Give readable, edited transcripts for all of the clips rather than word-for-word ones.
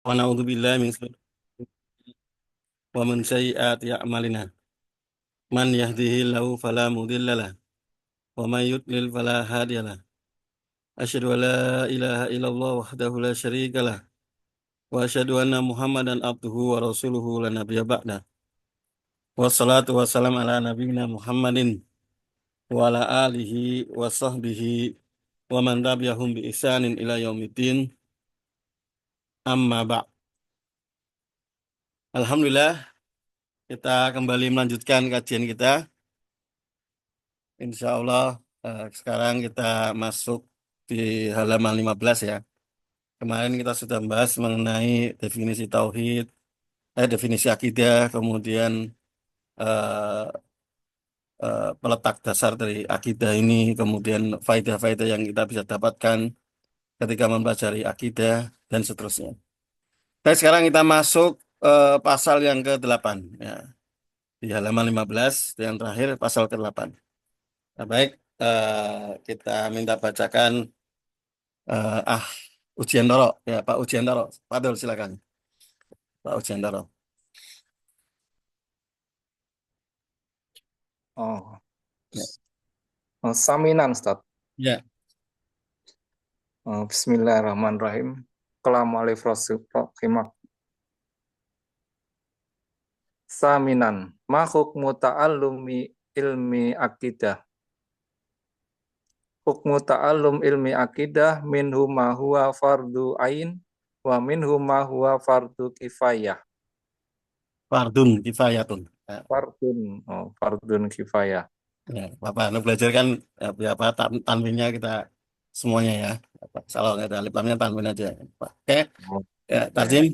ونعوذ بالله من شرور ومن سيئات أعمالنا من يهده الله فلا مضل له ومن يضلل فلا هادي له أشهد أن لا إله إلا الله وحده لا شريك له وأشهد أن محمدا عبده ورسوله لا نبي بعده والصلاة والسلام على نبينا محمد وعلى آله وصحبه ومن تبعهم بإحسان إلى يوم الدين أما بعد. Alhamdulillah, kita kembali melanjutkan kajian kita. Insya Allah, sekarang kita masuk di halaman 15 ya. Kemarin kita sudah membahas mengenai definisi tauhid, definisi akidah, kemudian eh, peletak dasar dari akidah ini, kemudian faedah-faedah yang kita bisa dapatkan ketika mempelajari akidah dan seterusnya. Dan sekarang kita masuk pasal yang ke-8 ya. Di halaman 15 yang terakhir pasal ke-8. Nah, baik, kita minta bacakan eh, ah Ujiantoro ya, Pak Ujiantoro. Padahal silakan Pak Ujiantoro. Oh, Ya. Saminan, Ustaz. Ya. Bismillahirrahmanirrahim. Kalam alif rahimak. Saminan. Ma hukmu ta'allumi ilmi akidah. Hukmu ta'allum ilmi akidah minhu ma huwa fardu ain wa minhu ma huwa fardu kifayah. Fardun kifayatun. Ya, Fardun kifayah. ya, Bapak anu belajar kan apa tanwinnya kita semuanya ya. Kalau nggak ada alif lamnya tanwin aja. Oke, ya, Oke. Tarjim.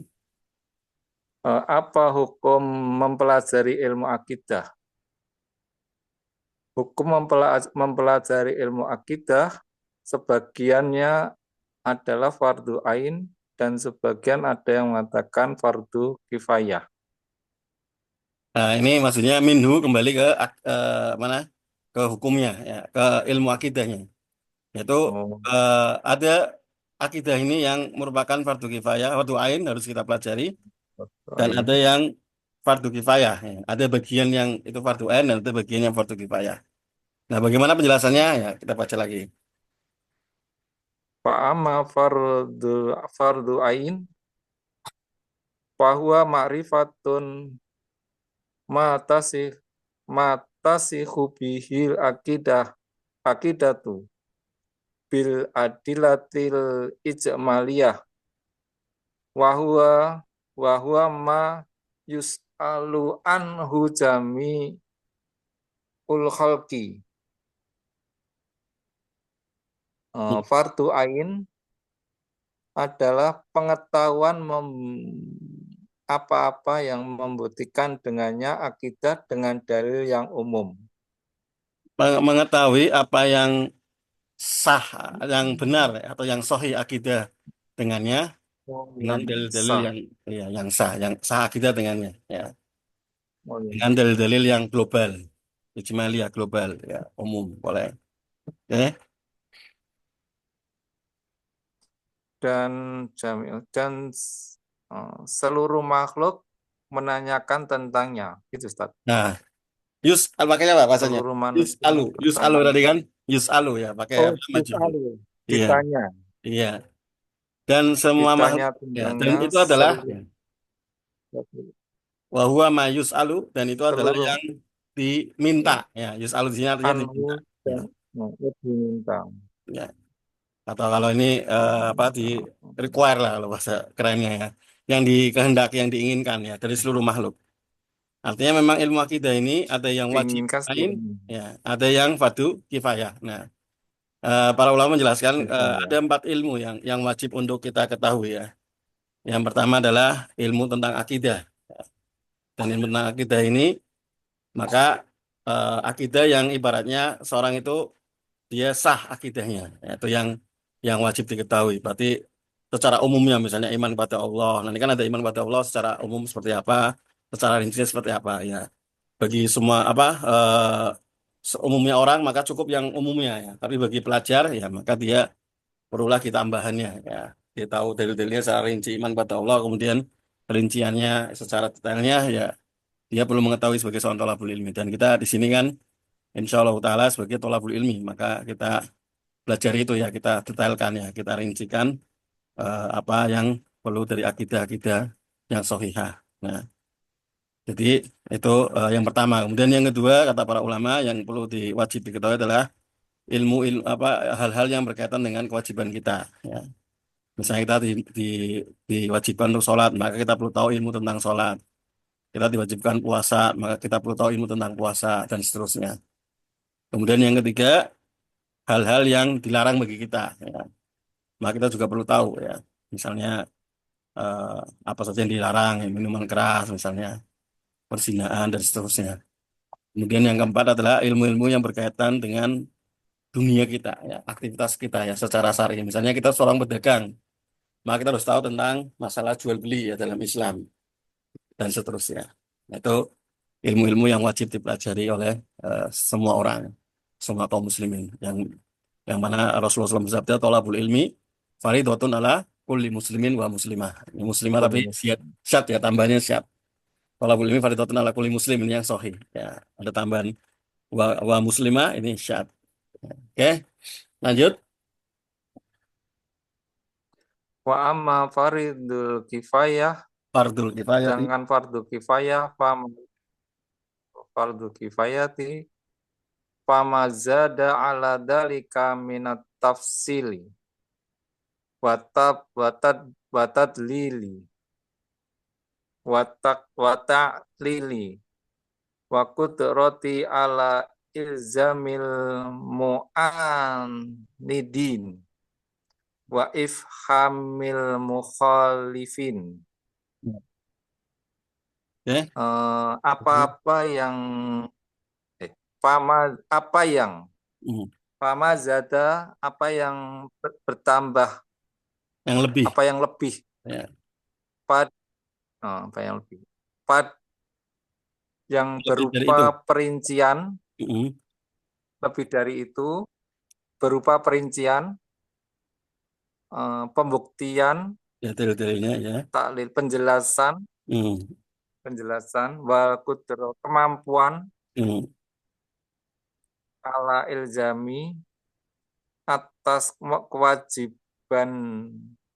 Apa hukum mempelajari ilmu akidah? Hukum mempelajari ilmu akidah sebagiannya adalah fardu ain dan sebagian ada yang mengatakan fardu kifayah. Nah, ini maksudnya minhu kembali ke mana? Ke hukumnya ya, ke ilmu akidahnya. Yaitu Oh, eh, ada akidah ini yang merupakan fardu kifayah, fardu ain harus kita pelajari, fardu dan ain. ada yang fardu kifayah. Ya. Ada bagian yang itu fardu ain dan ada bagian yang fardu kifayah. Nah, bagaimana penjelasannya? Ya, kita baca lagi. Fa'ama fardu ain fahuwa ma'rifatun matasih matasihu bihil akidatu bil adilatil ijmaliyah wahwa wahwa ma yus'alu anhu jami ul khalqi. Fardu ain adalah pengetahuan apa-apa yang membuktikan dengannya akidah dengan dalil yang umum. Mengetahui apa yang sah, yang benar atau yang sahih akidah dengannya, Oh, dengan yang dalil-dalil sah. yang ya, yang sah akidah dengannya, ya, Oh, iya. dengan dalil-dalil yang global, ijmaliyah global, ya, umum, boleh. Oke. Dan seluruh makhluk menanyakan tentangnya, gitu Ustaz. Nah, pakainya apa bahasanya? Seluruh manusia Yus alu bertanya. tadi kan? Yus alu ya, pakai Oh, apa? Majhul. disalu, Iya, ditanya, iya. Dan semua makhluk ditanya ya, dan tentangnya itu adalah ya, wa huwa ma yus alu, dan itu adalah seluruh yang diminta ya. Yus alu di sini artinya diminta. anhu Ya, dan diminta. ya. Atau kalau ini apa di require lah kalau bahasa kerennya ya. Yang dikehendaki, yang diinginkan ya dari seluruh makhluk. Artinya memang ilmu akidah ini ada yang wajib Diinginkan lain, seluruhnya. ya, ada yang fardu kifayah. Nah, para ulama menjelaskan ada Kifayah. 4 ilmu yang wajib untuk kita ketahui ya. Yang pertama adalah ilmu tentang akidah. Dan ilmu tentang akidah ini, maka akidah yang ibaratnya seorang itu dia sah akidahnya, itu yang wajib diketahui. Berarti secara umumnya misalnya iman kepada Allah. Nanti kan ada iman kepada Allah secara umum seperti apa, secara rinci seperti apa ya. Bagi semua apa seumumnya orang maka cukup yang umumnya ya. Tapi bagi pelajar ya maka dia perlu lagi tambahannya ya. dia tahu dalil-dalilnya secara rinci iman pada Allah, kemudian rinciannya secara detailnya ya dia perlu mengetahui sebagai seorang thalabul ilmi. Dan kita di sini kan insya Allah Ta'ala sebagai thalabul ilmi, maka kita belajar itu ya, kita detailkan ya, kita rincikan apa yang perlu dari akidah-akidah yang sahihah. Nah, jadi itu yang pertama. Kemudian yang kedua kata para ulama yang perlu diwajib diketahui adalah ilmu apa hal-hal yang berkaitan dengan kewajiban kita. Ya. Misalnya kita diwajibkan untuk sholat, maka kita perlu tahu ilmu tentang sholat. Kita diwajibkan puasa, maka kita perlu tahu ilmu tentang puasa dan seterusnya. Kemudian yang ketiga, hal-hal yang dilarang bagi kita. Ya. Maka kita juga perlu tahu ya. Misalnya eh, apa saja yang dilarang, ya, minuman keras misalnya, perzinahan dan seterusnya. Kemudian yang keempat adalah ilmu-ilmu yang berkaitan dengan dunia kita, ya, aktivitas kita ya secara syar'i. Misalnya kita seorang pedagang, maka kita harus tahu tentang masalah jual beli ya dalam Islam dan seterusnya. Nah, itu ilmu-ilmu yang wajib dipelajari oleh semua orang, semua kaum muslimin. Yang mana Rasulullah SAW bersabda, "Thalabul ilmi fardhatun ala kulli muslimin wa muslimah." Ini muslimah tapi Boleh. syad ya, tambahnya syad. Thalabul ilmi fardhatun ala kulli muslimin yang sahih. Ya, ada tambahan wa muslimah ini syad. Oke, lanjut. Wa amma faridul kifayah, Fardul kifayah. sedangkan fardu kifayah, fardu kifayati famazada ala dalika minat tafsili watad lili watak lili wa kudrati ala ilzamil mu'anidin wa ifhamil mukhalifin. Oke. Apa-apa yang apa yang Hmm. fama zada, apa yang bertambah, Yang lebih apa yang lebih ya. pad apa yang lebih pad yang Lebih dari itu. berupa perincian, Hmm. lebih dari itu berupa perincian, pembuktian, Ya dalil-dalilnya ya. taklil, penjelasan, Hmm. wal kudro, kemampuan Hmm. ala ilzami atas kewajiban,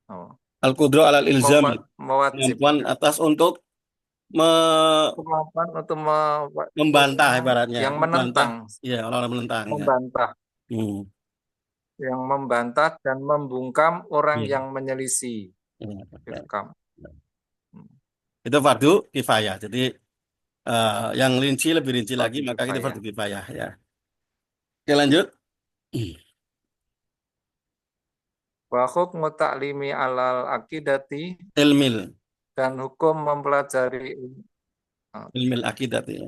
oh, Al-qudra alal ilzam, kemampuan mewajibkan, atas untuk me- kemampuan untuk membantah ibaratnya, yang membantah menentang, ya orang-orang menentang ya. membantah, Hmm. yang membantah dan membungkam orang Iya. yang menyelisih. Iya. Oke. Ifkam. Itu fardu kifayah. Jadi yang rinci lebih rinci lagi Fardu maka itu kifayah. fardu kifayah ya. Oke lanjut. Wa hukmu ta'limi alal akidati, Ilmil, dan ilmil akidat ya.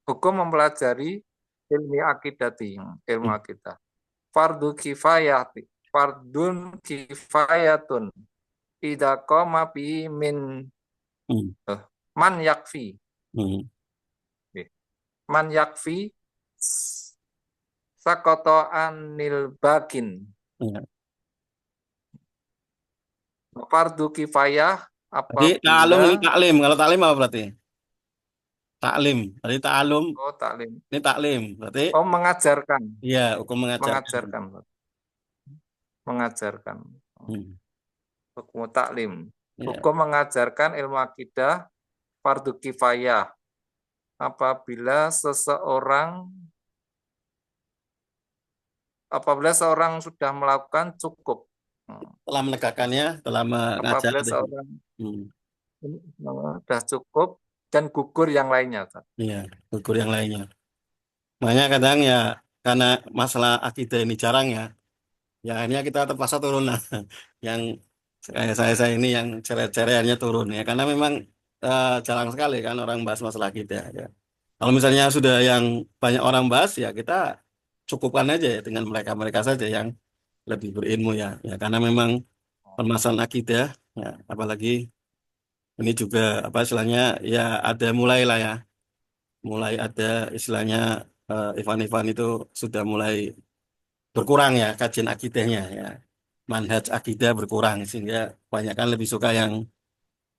hukum mempelajari ilmi akidati, ilmu Hmm. akidah. Fardu kifayati, fardun kifayatun. Idza qama bi min Hmm. man yakfi. Hmm. Man yakfi sakoto anil bakin. Ya. Fardu kifayah Jadi ta'alum ini apabila, taklim. Kalau taklim apa berarti? Taklim. Berarti ta'alum oh taklim, ini taklim. Berarti oh mengajarkan, iya hukum mengajarkan. mengajarkan, mengajarkan. Hmm. Hukum taklim, Ya. hukum mengajarkan ilmu akidah fardu kifayah apabila seorang sudah melakukan cukup. Telah menegakkannya, telah mengajar. Apabila seorang Hmm. sudah cukup dan gugur yang lainnya. Iya, gugur yang lainnya. Makanya kadang ya karena masalah akidah ini jarang ya. Ya akhirnya kita terpaksa turun lah. Yang kayak saya ini yang ceret-cereannya turun ya. Karena memang jarang sekali kan orang bahas masalah akidah ya. Kalau misalnya sudah yang banyak orang bahas ya kita cukupkan aja ya dengan mereka-mereka saja yang lebih berilmu ya. Ya karena memang permasalahan akidah ya apalagi ini juga apa istilahnya ya ada mulai lah ya. Mulai ada istilahnya Ivan-Ivan itu sudah mulai berkurang ya kajian akidahnya ya. manhaj akidah berkurang sehingga kebanyakan lebih suka yang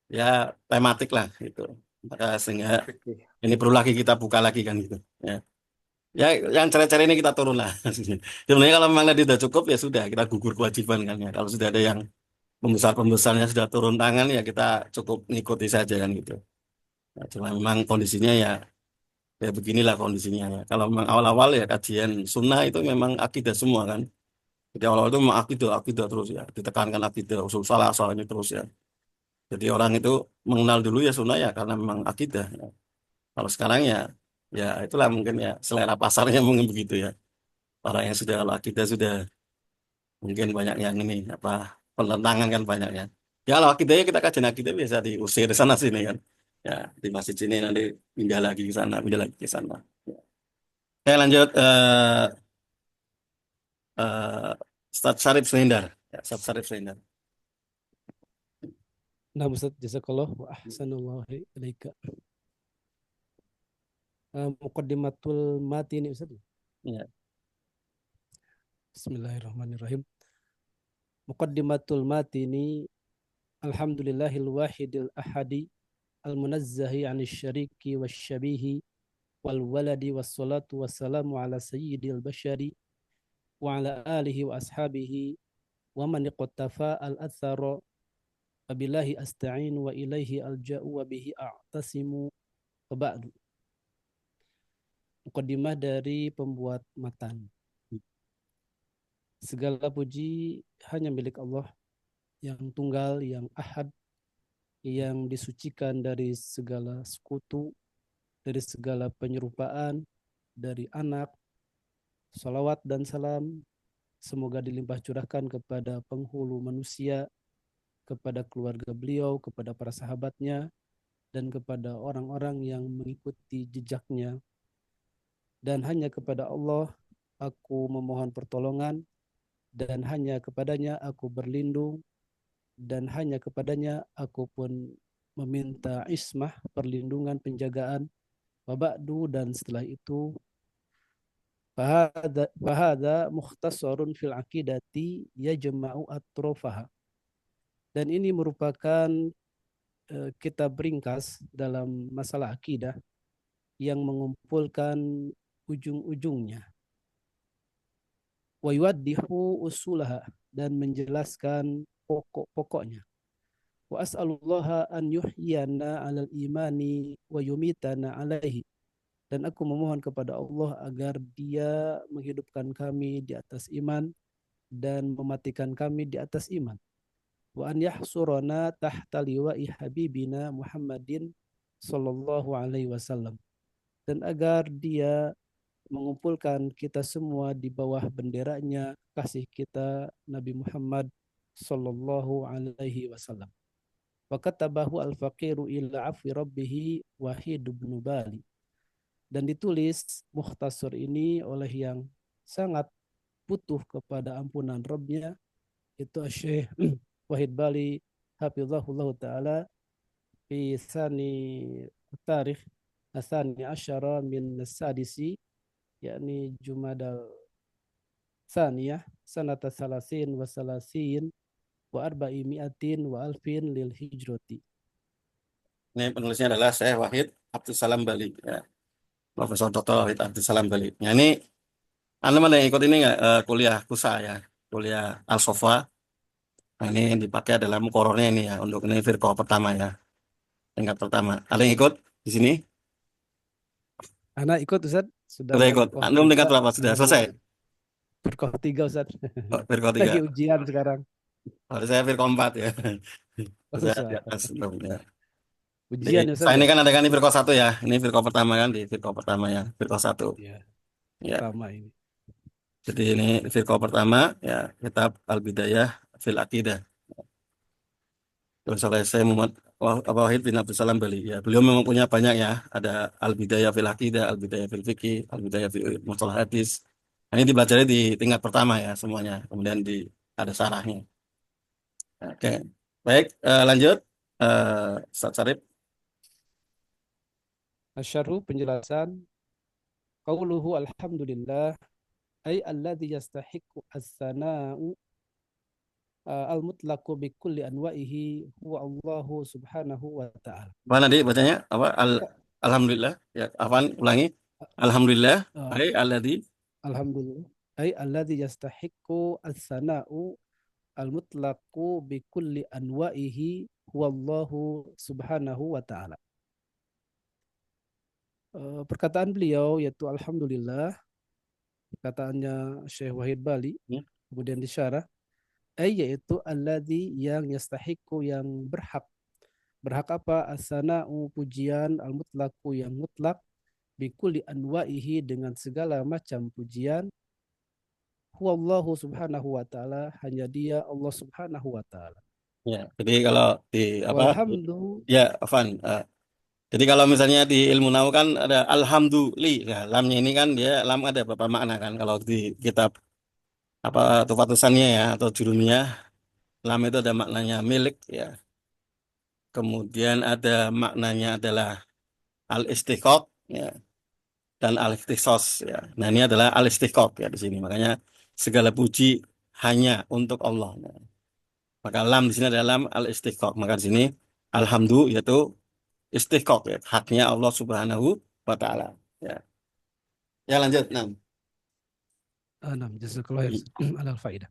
ya tematik lah gitu. Maka sehingga Fikih. ini perlu lagi kita buka lagi kan gitu. Ya, ya yang cara-cara ini kita turun lah. Sebenarnya kalau memang tadi sudah cukup ya sudah kita gugur kewajiban kan ya. Kalau sudah ada yang pembesar-pembesarnya sudah turun tangan ya kita cukup ngikuti saja kan gitu. Nah, cuma memang kondisinya ya ya beginilah kondisinya ya. Kalau memang awal-awal ya kajian sunnah itu memang akidah semua kan. Jadi awal-awal itu memang akidah, akidah terus ya. Ditekankan akidah, usul salah soal ini terus ya. Jadi orang itu mengenal dulu ya sunnah ya karena memang akidah. Ya. Kalau sekarang ya ya itulah mungkin ya selera pasarnya mungkin begitu ya. Orang yang sudah kalau akidah sudah mungkin banyak yang ini apa penentangan kan banyak ya. Ya kalau akidahnya kita kajian akidah biasa diusir sana sini kan. Ya di masjid sini nanti pindah lagi ke sana, pindah lagi ke sana. Ya. Saya lanjut eh Ustaz Syarif Selendar. Ya, Ustaz Syarif Selendar. Nah, Ustaz, jazakallah wa ahsanallahu ilaika. Muqaddimatul mati ini Ustaz. Ya. Bismillahirrahmanirrahim. Muqaddimatul mati ini alhamdulillahil wahidil ahadi al-munazzahi 'anil syariki wasyabihi wal waladi wassalatu wassalamu ala sayyidil bashari wa ala alihi wa ashabihi wa man iqtafa al-athara wabillahi asta'in wa ilaihi alja'u wa bihi a'tasimu wa ba'du. Muqaddimah dari pembuat matan. Segala puji hanya milik Allah yang tunggal, yang ahad, yang disucikan dari segala sekutu, dari segala penyerupaan, dari anak. Salawat dan salam semoga dilimpah curahkan kepada penghulu manusia, kepada keluarga beliau, kepada para sahabatnya, dan kepada orang-orang yang mengikuti jejaknya. Dan hanya kepada Allah aku memohon pertolongan, dan hanya kepadanya aku berlindung, dan hanya kepadanya aku pun meminta ismah, perlindungan, penjagaan. Waba'du, dan setelah itu fahada mukhtasarun fil aqidati yajma'u atrofaha. Dan ini merupakan kitab ringkas dalam masalah akidah yang mengumpulkan ujung-ujungnya. Wa yuwaddihu usulaha, dan menjelaskan pokok-pokoknya. Wa as'alullaha an yuhyana 'alal imani wa yumitana 'alaihi. Dan aku memohon kepada Allah agar Dia menghidupkan kami di atas iman dan mematikan kami di atas iman. Wa an yahsurana tahta liwa'i habibina Muhammadin sallallahu alaihi wasallam. Dan agar Dia mengumpulkan kita semua di bawah benderanya kasih kita Nabi Muhammad sallallahu alaihi wasallam. Wa katabahu al-faqiru ila afi rabbih Wahid bin Bali. Dan ditulis mukhtasar ini oleh yang sangat butuh kepada ampunan Rabbnya, itu Syekh Wahid Bali hafizahullah taala fi sani tarikh asani asyara min sadisi, yakni Jumadal Saniyah sanata salasin wa salasin wa arba'i mi'atin wa alfin lil hijrati. Ini penulisnya adalah saya Wahid Abdul Salam Bali. Ya. Profesor Dr. Wahid Abdul Salam Bali. Ya, ini anda mana yang ikut ini nggak kuliah KUSA ya, kuliah Al-Sofa. Nah, ini yang dipakai adalah mukorornya ini ya untuk ini firqah pertama ya, tingkat pertama. Ada yang ikut di sini? Anak ikut Ustaz, sudah Sudah ikut. firqah Antum tingkat 3. berapa sudah selesai? Firqah 3 Ustaz. Oh, firqah 3. Lagi ujian sekarang. Kalau saya firqah 4 ya. Saya di Usah. atas belum ya. Di, Ujian ya Ustaz saya ya? ini kan ada kan ini firqah 1 ya. Ini firqah pertama kan di firqah pertama ya, firqah 1. Ya, Ya. pertama ini. Jadi ini firqah pertama ya, kitab Al-Bidayah fil Aqidah. Terus oleh saya Muhammad Wahid bin Abdul Salam Bali. Ya, beliau memang punya banyak ya. Ada Al-Bidayah fil Aqidah, Al-Bidayah fil Fiqih, Al-Bidayah fil Mustalah Hadis. Nah, ini dipelajari di tingkat pertama ya semuanya. Kemudian ada sarahnya. Oke, baik lanjut. Ustaz Sarip. Asyarhu, penjelasan. Qauluhu alhamdulillah ay alladhi yastahiqu as-sana'u al-mutlaqu bi kulli anwa'ihi huwa Allahu subhanahu wa ta'ala. Apa nanti bacanya? Apa? Alhamdulillah. Ya, Afan ulangi. Alhamdulillah. Uh, Hai alladzi. Alhamdulillah. Ay alladzi yastahiqqu as-sana'u al-mutlaqu bi kulli anwa'ihi huwa Allahu subhanahu wa ta'ala. Perkataan beliau yaitu alhamdulillah, perkataannya Syekh Wahid Bali, Ya. kemudian disyarah, yaitu alladzi yang yastahiqu yang berhak. Berhak apa? As-sana'u pujian, al-mutlaqu yang mutlak, bikulli anwa'ihi dengan segala macam pujian, huwallahu subhanahu wa ta'ala, hanya dia Allah subhanahu wa ta'ala. Ya, jadi kalau di apa? Walhamdu, Ya, Afan. Jadi kalau misalnya di ilmu nahu kan ada alhamdulillah. Ya, lamnya ini kan dia lam ada beberapa makna kan. Kalau di kitab apa tufatusannya ya atau jurumiyah, lam itu ada maknanya milik ya. Kemudian ada maknanya adalah al-istiqaq ya dan al-ikhtisos ya. Nah, ini adalah al-istiqaq ya di sini. Makanya segala puji hanya untuk Allah. Nah, maka lam di sini adalah lam al-istiqaq. Maka di sini alhamdu yaitu istiqaq ya, haknya Allah Subhanahu wa taala. Ya. Ya lanjut. Nah. jazakallahu khair alal faidah.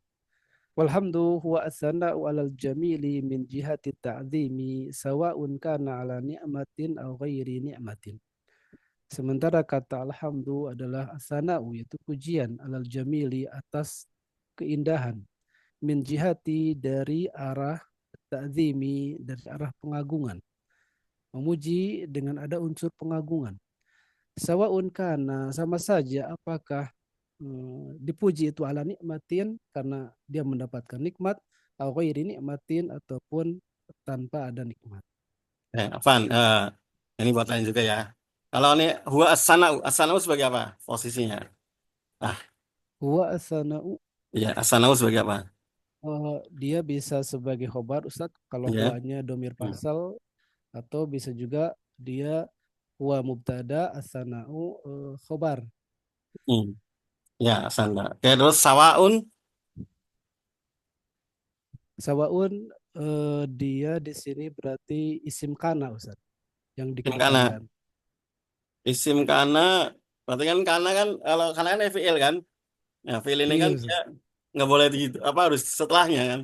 Walhamdu huwa as-sana'u alal jamili min jihati ta'zimi sawa'un kana ala ni'matin aw ghairi ni'matin. Sementara kata alhamdu adalah as-sana'u yaitu pujian alal jamili atas keindahan, min jihati dari arah ta'zimi dari arah pengagungan, memuji dengan ada unsur pengagungan. Sawaun kana sama saja apakah dipuji itu ala nikmatin karena dia mendapatkan nikmat, atau ghairi nikmatin ataupun tanpa ada nikmat. Afan, ini buat lain juga ya. Kalau ini huwa as-sana'u, as-sana'u sebagai apa posisinya? Ah, Huwa as-sana'u, iya, as-sana'u sebagai apa? dia bisa sebagai khobar Ustaz kalau Iya. huwanya domir pasal, atau bisa juga dia huwa mubtada as-sana'u khobar. Hmm. Ya, as-sana. Oke, terus sawaun, Sawaun dia di sini berarti isim kana Ustaz yang isim kana. dikedepankan. Isim kana, berarti kan kana kan, kalau kana kan fi'il kan? Nah, fi'il ini Iya kan dia Ustaz. nggak boleh di, apa harus setelahnya kan?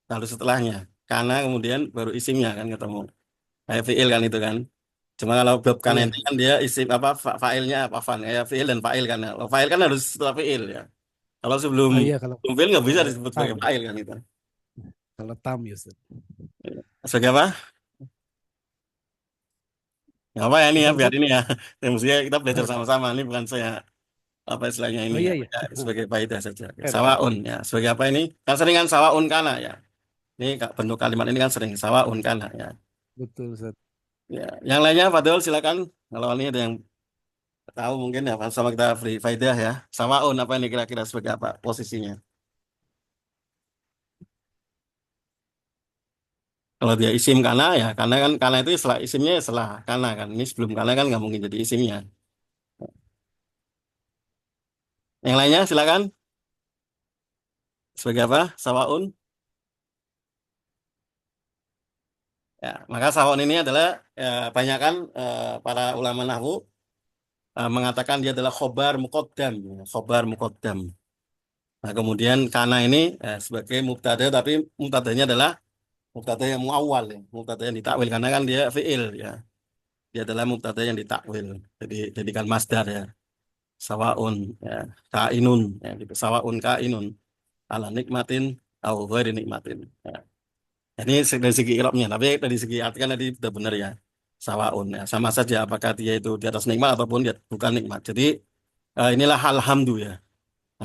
Harus setelahnya. Kana kemudian baru isimnya kan ketemu. Kayak fi'il kan itu kan? Cuma kalau bab kana Iya. itu kan dia isim apa fa'ilnya apa fan kayak fi'il dan fa'il kan. Kalau fa'il kan harus setelah fi'il ya. Kalau sebelum Oh iya kalau sebelum fi'il nggak bisa kalau disebut tam sebagai fa'il kan itu. kalau tam ya Ustaz. Sebagai apa? Nggak apa ya ini ya Apa biar Ustaz? ini ya. Ya, maksudnya kita belajar Oh, sama-sama. Ini bukan saya apa istilahnya ini oh ya. iya iya. Ya, sebagai faedah saja. Oke, Khair, khair. sawaun ya. Sebagai apa ini? Kan sering kan sawaun kana ya. Ini bentuk kalimat ini kan sering sawaun kana ya. Betul Ustaz. Ya, yang lainnya Fadil silakan. Kalau ini ada yang tahu mungkin ya sama kita free faedah ya. Sawaun apa ini kira-kira sebagai apa posisinya? Kalau dia isim kana ya, karena kan kana itu setelah isimnya ya setelah kana kan. Ini sebelum kana kan nggak mungkin jadi isimnya. Yang lainnya silakan. Sebagai apa? Sawaun. Ya, maka sawaun ini adalah ya, banyakan para ulama nahwu mengatakan dia adalah khobar muqaddam, ya, khobar muqaddam. Nah, kemudian kana ini sebagai mubtada tapi mubtadanya adalah mubtada yang muawwal ya, mubtada yang ditakwil karena kan dia fiil ya. Dia adalah mubtada yang ditakwil. Jadi jadikan masdar ya. Sawaun ya, kainun ya gitu. Sawaun kainun ala nikmatin au ghairi nikmatin. Ya. Ini dari segi ilmunya, tapi dari segi arti kan tadi sudah benar ya. Sawaun ya, sama saja apakah dia itu di atas nikmat ataupun dia bukan nikmat. Jadi inilah alhamdu ya.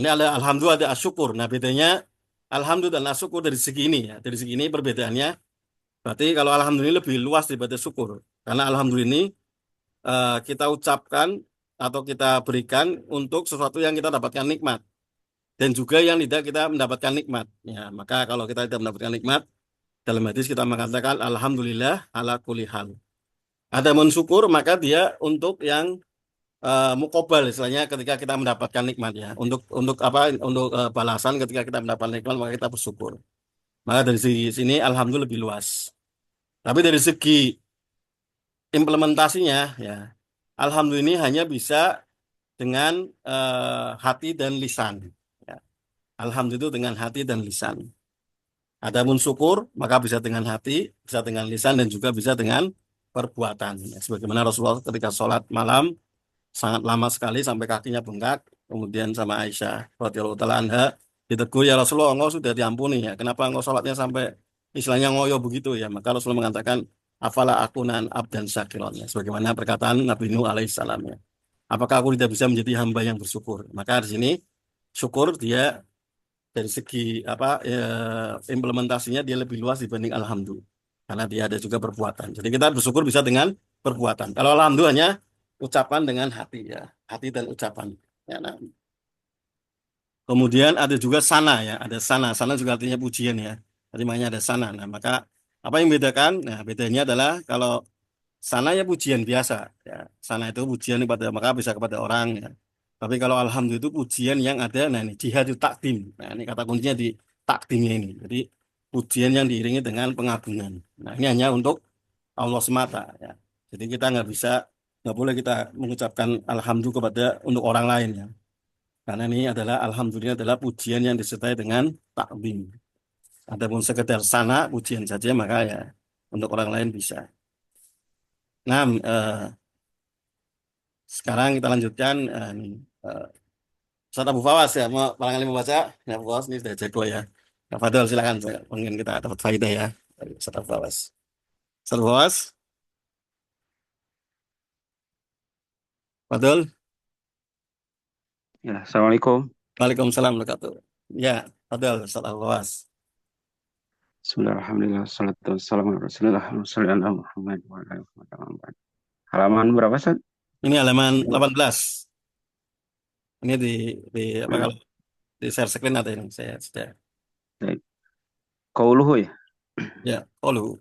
Ini ada alhamdu ada asyukur. Nah, bedanya alhamdu dan asyukur dari segi ini ya. Dari segi ini perbedaannya berarti kalau alhamdulillah lebih luas daripada syukur. Karena alhamdulillah ini kita ucapkan atau kita berikan untuk sesuatu yang kita dapatkan nikmat dan juga yang tidak kita mendapatkan nikmat. Ya, maka kalau kita tidak mendapatkan nikmat dalam hadis kita mengatakan alhamdulillah ala kulli hal. Ada mensyukur maka dia untuk yang mukobal istilahnya ketika kita mendapatkan nikmat ya. Untuk apa? Untuk balasan ketika kita mendapatkan nikmat maka kita bersyukur. Maka dari segi sini alhamdulillah lebih luas. Tapi dari segi implementasinya ya, alhamdulillah ini hanya bisa dengan hati dan lisan. Ya. Alhamdulillah itu dengan hati dan lisan. Adapun syukur maka bisa dengan hati, bisa dengan lisan dan juga bisa dengan perbuatan. Ya, sebagaimana Rasulullah ketika sholat malam sangat lama sekali sampai kakinya bengkak. Kemudian sama Aisyah radhiyallahu taala anha ditegur, ya Rasulullah, engkau sudah diampuni ya. Kenapa engkau sholatnya sampai istilahnya ngoyo begitu ya? Maka Rasulullah mengatakan afala akunan abdan syakiron ya. Sebagaimana perkataan Nabi Nuh alaihissalam ya. Apakah aku tidak bisa menjadi hamba yang bersyukur? Maka di sini syukur dia dari segi apa implementasinya dia lebih luas dibanding alhamdulillah. Karena dia ada juga perbuatan. Jadi kita bersyukur bisa dengan perbuatan. Kalau alhamdulillah hanya ucapan dengan hati ya, hati dan ucapan. Ya, nah. Kemudian ada juga sana ya, ada sana. Sana juga artinya pujian ya. Tadi maknanya ada sana. Nah, maka apa yang membedakan? Nah, bedanya adalah kalau sana ya pujian biasa ya. Sana itu pujian kepada maka bisa kepada orang ya. Tapi kalau alhamdulillah itu pujian yang ada nah ini jihadul takdim. Nah, ini kata kuncinya di takdimnya ini. Jadi pujian yang diiringi dengan pengagungan. Nah, ini hanya untuk Allah semata ya. Jadi kita nggak boleh kita mengucapkan alhamdulillah kepada untuk orang lain ya. Karena ini adalah alhamdulillah adalah pujian yang disertai dengan takdim. Adapun sekedar sana pujian saja maka ya untuk orang lain bisa. Nah, sekarang kita lanjutkan nih, eh, Ustaz Abu Fawas ya, mau barangkali membaca. Ya, Abu Fawas ini sudah jago ya. Nah, Fadil silakan, mungkin kita dapat faedah ya dari Ustaz Abu Fawas. Ustaz Abu Fawas, Fadil. Ya, Assalamualaikum. Waalaikumsalam warahmatullahi wabarakatuh. Ya, Fadil Ustaz Abu Fawas. Bismillahirrahmanirrahim. Wassalatu wassalamu ala Rasulillah Muhammad wa ala alihi wa sahbihi. Halaman berapa, Ustaz? Ini halaman 18. Ini di apa kalau di share screen ada ini saya sudah. Baik. Qauluhu ya. Ya, qalu.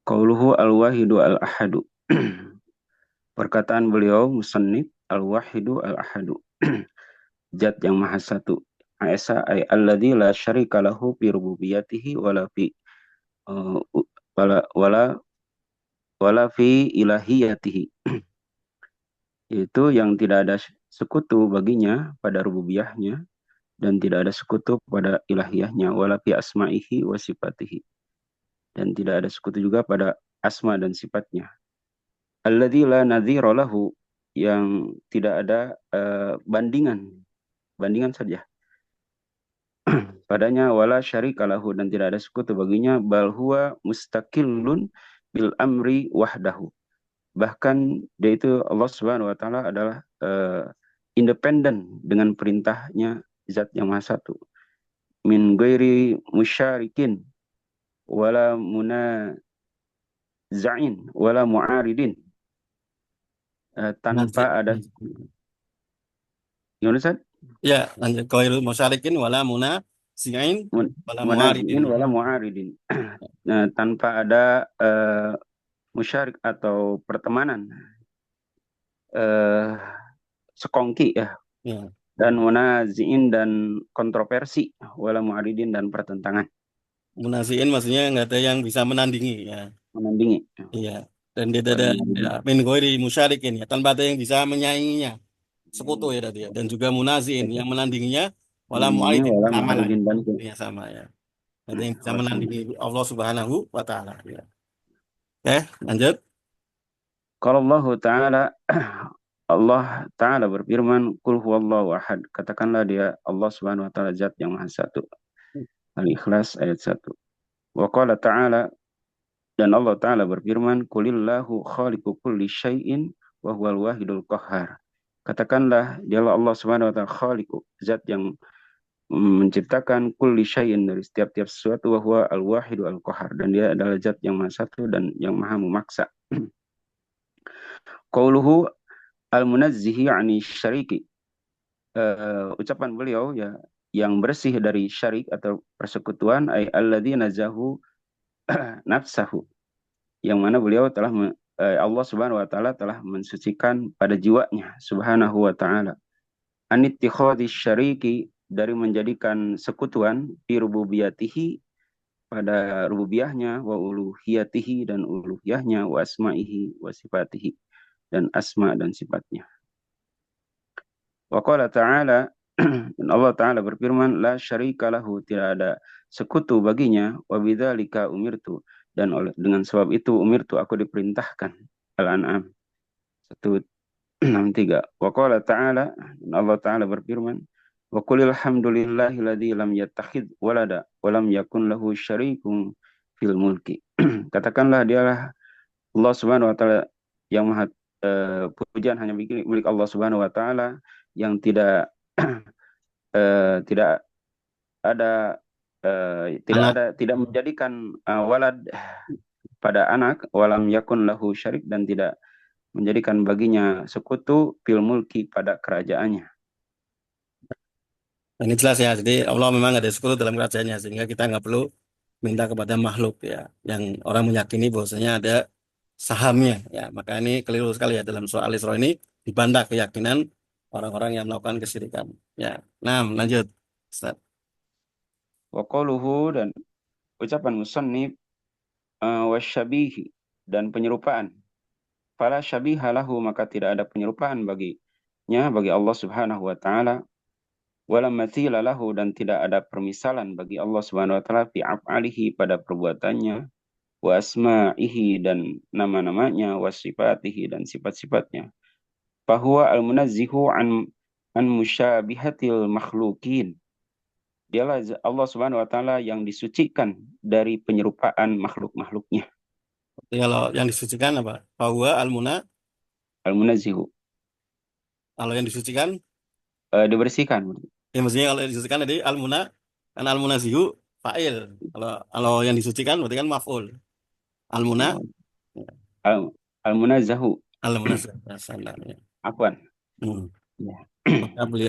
Qauluhu al-wahidu al-ahadu. Perkataan beliau musannif al-wahidu al-ahadu. Zat yang maha satu. Esa ay alladzi la syarika lahu fi rububiyatihi wala fi uh, wala wala wala fi ilahiyatihi. Itu yang tidak ada sekutu baginya pada rububiyahnya dan tidak ada sekutu pada ilahiyahnya wala fi asma'ihi wa sifatihi, dan tidak ada sekutu juga pada asma dan sifatnya. Alladzi la nadhira lahu, yang tidak ada bandingan saja padanya, wala syarika lahu, dan tidak ada sekutu baginya, bal huwa mustaqillun bil amri wahdahu. Bahkan dia itu Allah Subhanahu wa taala adalah independen dengan perintahnya, zat yang maha satu. Min ghairi musyarikin wala munaza'in wala mu'aridin. Tanpa ada Yunus, Ya, lanjut qairul musyarikin wala munazi'in wala mu'aridin. munazi'in wala mu'aridin. Nah, tanpa ada musyarik atau pertemanan sekongki ya, Ya, dan munazi'in dan kontroversi, wala mu'aridin dan pertentangan, munazi'in maksudnya nggak ada yang bisa menandingi ya. menandingi. Iya. Dan dia ada Wala ya, mu'aridin. min ghairi musyarikin ya, tanpa ada yang bisa menyainginya. Sekutu ya tadi ya. Dan juga munazi'in yang menandinginya wala Ini mu'aridin wala sama lah. mu'aridin dan Ya sama ya. Ada yang bisa wasam. menandingi Allah Subhanahu wa taala ya. Oke, lanjut. Kalau Allah Ta'ala Allah Ta'ala berfirman, Qul huwallahu ahad. Katakanlah dia Allah Subhanahu wa taala zat yang maha satu. Al-Ikhlas ayat 1. Wa qala ta'ala, dan Allah Ta'ala berfirman, Qulillahu khaliqu kulli syai'in wa huwal wahidul qahhar. Katakanlah dialah Allah Subhanahu wa taala khaliqu, zat yang menciptakan kulli syai'in, dari setiap-tiap sesuatu, wa huwa al-wahidu al-qahhar, dan dia adalah zat yang maha satu dan yang maha memaksa. Qauluhu al-munazzihi 'ani syariki. Ucapan beliau ya, yang bersih dari syarik atau persekutuan, ay alladzi nazahu nafsahu, yang mana beliau telah Allah Subhanahu wa taala telah mensucikan pada jiwanya Subhanahu wa taala, anittikhadhi syariki, dari menjadikan sekutuan, fi rububiyatihi, pada rububiyahnya, wa uluhiyatihi dan uluhiyahnya, wa asma'ihi wa sifatihi dan asma dan sifatnya. Wa qala ta'ala, dan Allah Ta'ala berfirman, la syarika lahu, tidak ada sekutu baginya, wa bidzalika umirtu, dan dengan sebab itu umirtu, aku diperintahkan. Al-An'am 163. Wa qala ta'ala, dan Allah Ta'ala berfirman, wa qulil hamdulillahilladzi lam yattakhidh walada wa lam yakun lahu syarikun fil mulki. Katakanlah dialah Allah Subhanahu wa taala yang maha pujian hanya milik Allah Subhanahu wa taala yang tidak tidak ada Anak. tidak menjadikan walad pada anak, walam yakun lahu syarik, dan tidak menjadikan baginya sekutu fil mulki pada kerajaannya. Nah, ini jelas ya. Jadi Allah memang ada sekutu dalam kerajaannya sehingga kita nggak perlu minta kepada makhluk ya. Yang orang meyakini bahwasanya ada sahamnya ya. Maka ini keliru sekali ya dalam soal Al-Isra ini dibantah keyakinan orang-orang yang melakukan kesyirikan. Ya. Nah, lanjut. Ustaz. Wa qauluhu, dan ucapan musannif, wasyabihi, dan penyerupaan. Fala syabiha lahu, maka tidak ada penyerupaan baginya, bagi Allah Subhanahu wa taala. Wala matsila lahu, dan tidak ada permisalan bagi Allah Subhanahu wa taala fi af'alihi, pada perbuatannya, wa asma'ihi, dan nama-namanya, wa sifatihi, dan sifat-sifatnya. Fahuwa al-munazzihu an musyabihatil makhlukin. Dialah Allah Subhanahu wa taala yang disucikan dari penyerupaan makhluk-makhluknya. Jadi kalau yang disucikan apa? Bahwa al-muna, Al-munazzihu, kalau yang disucikan, dibersihkan. ya maksudnya kalau yang disucikan tadi al-muna, kan al-munazihu fa'il. Kalau yang disucikan berarti kan maf'ul. Al-muna, Al- Al-munazzahu, al-munazih. Ya. afwan. Hmm. Ya.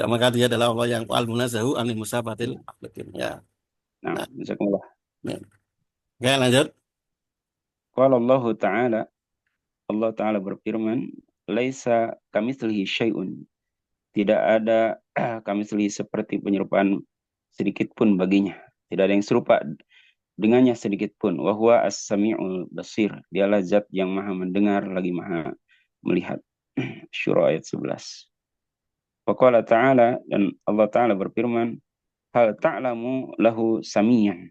Maka dia adalah Allah yang al-munazzahu anil musabatil makhlukin. Ya. Nah, jazakumullah. Ya. Oke, lanjut. Qala Allah Ta'ala, Allah Ta'ala berfirman, laisa kamitslihi syai'un, tidak ada kamitslihi, seperti penyerupaan sedikit pun baginya. Tidak ada yang serupa dengannya sedikit pun. Wa huwa as-sami'ul basir, dialah zat yang maha mendengar lagi maha melihat. Syura ayat 11. Wa qala Ta'ala, dan Allah Ta'ala berfirman, hal ta'lamu lahu samiyan,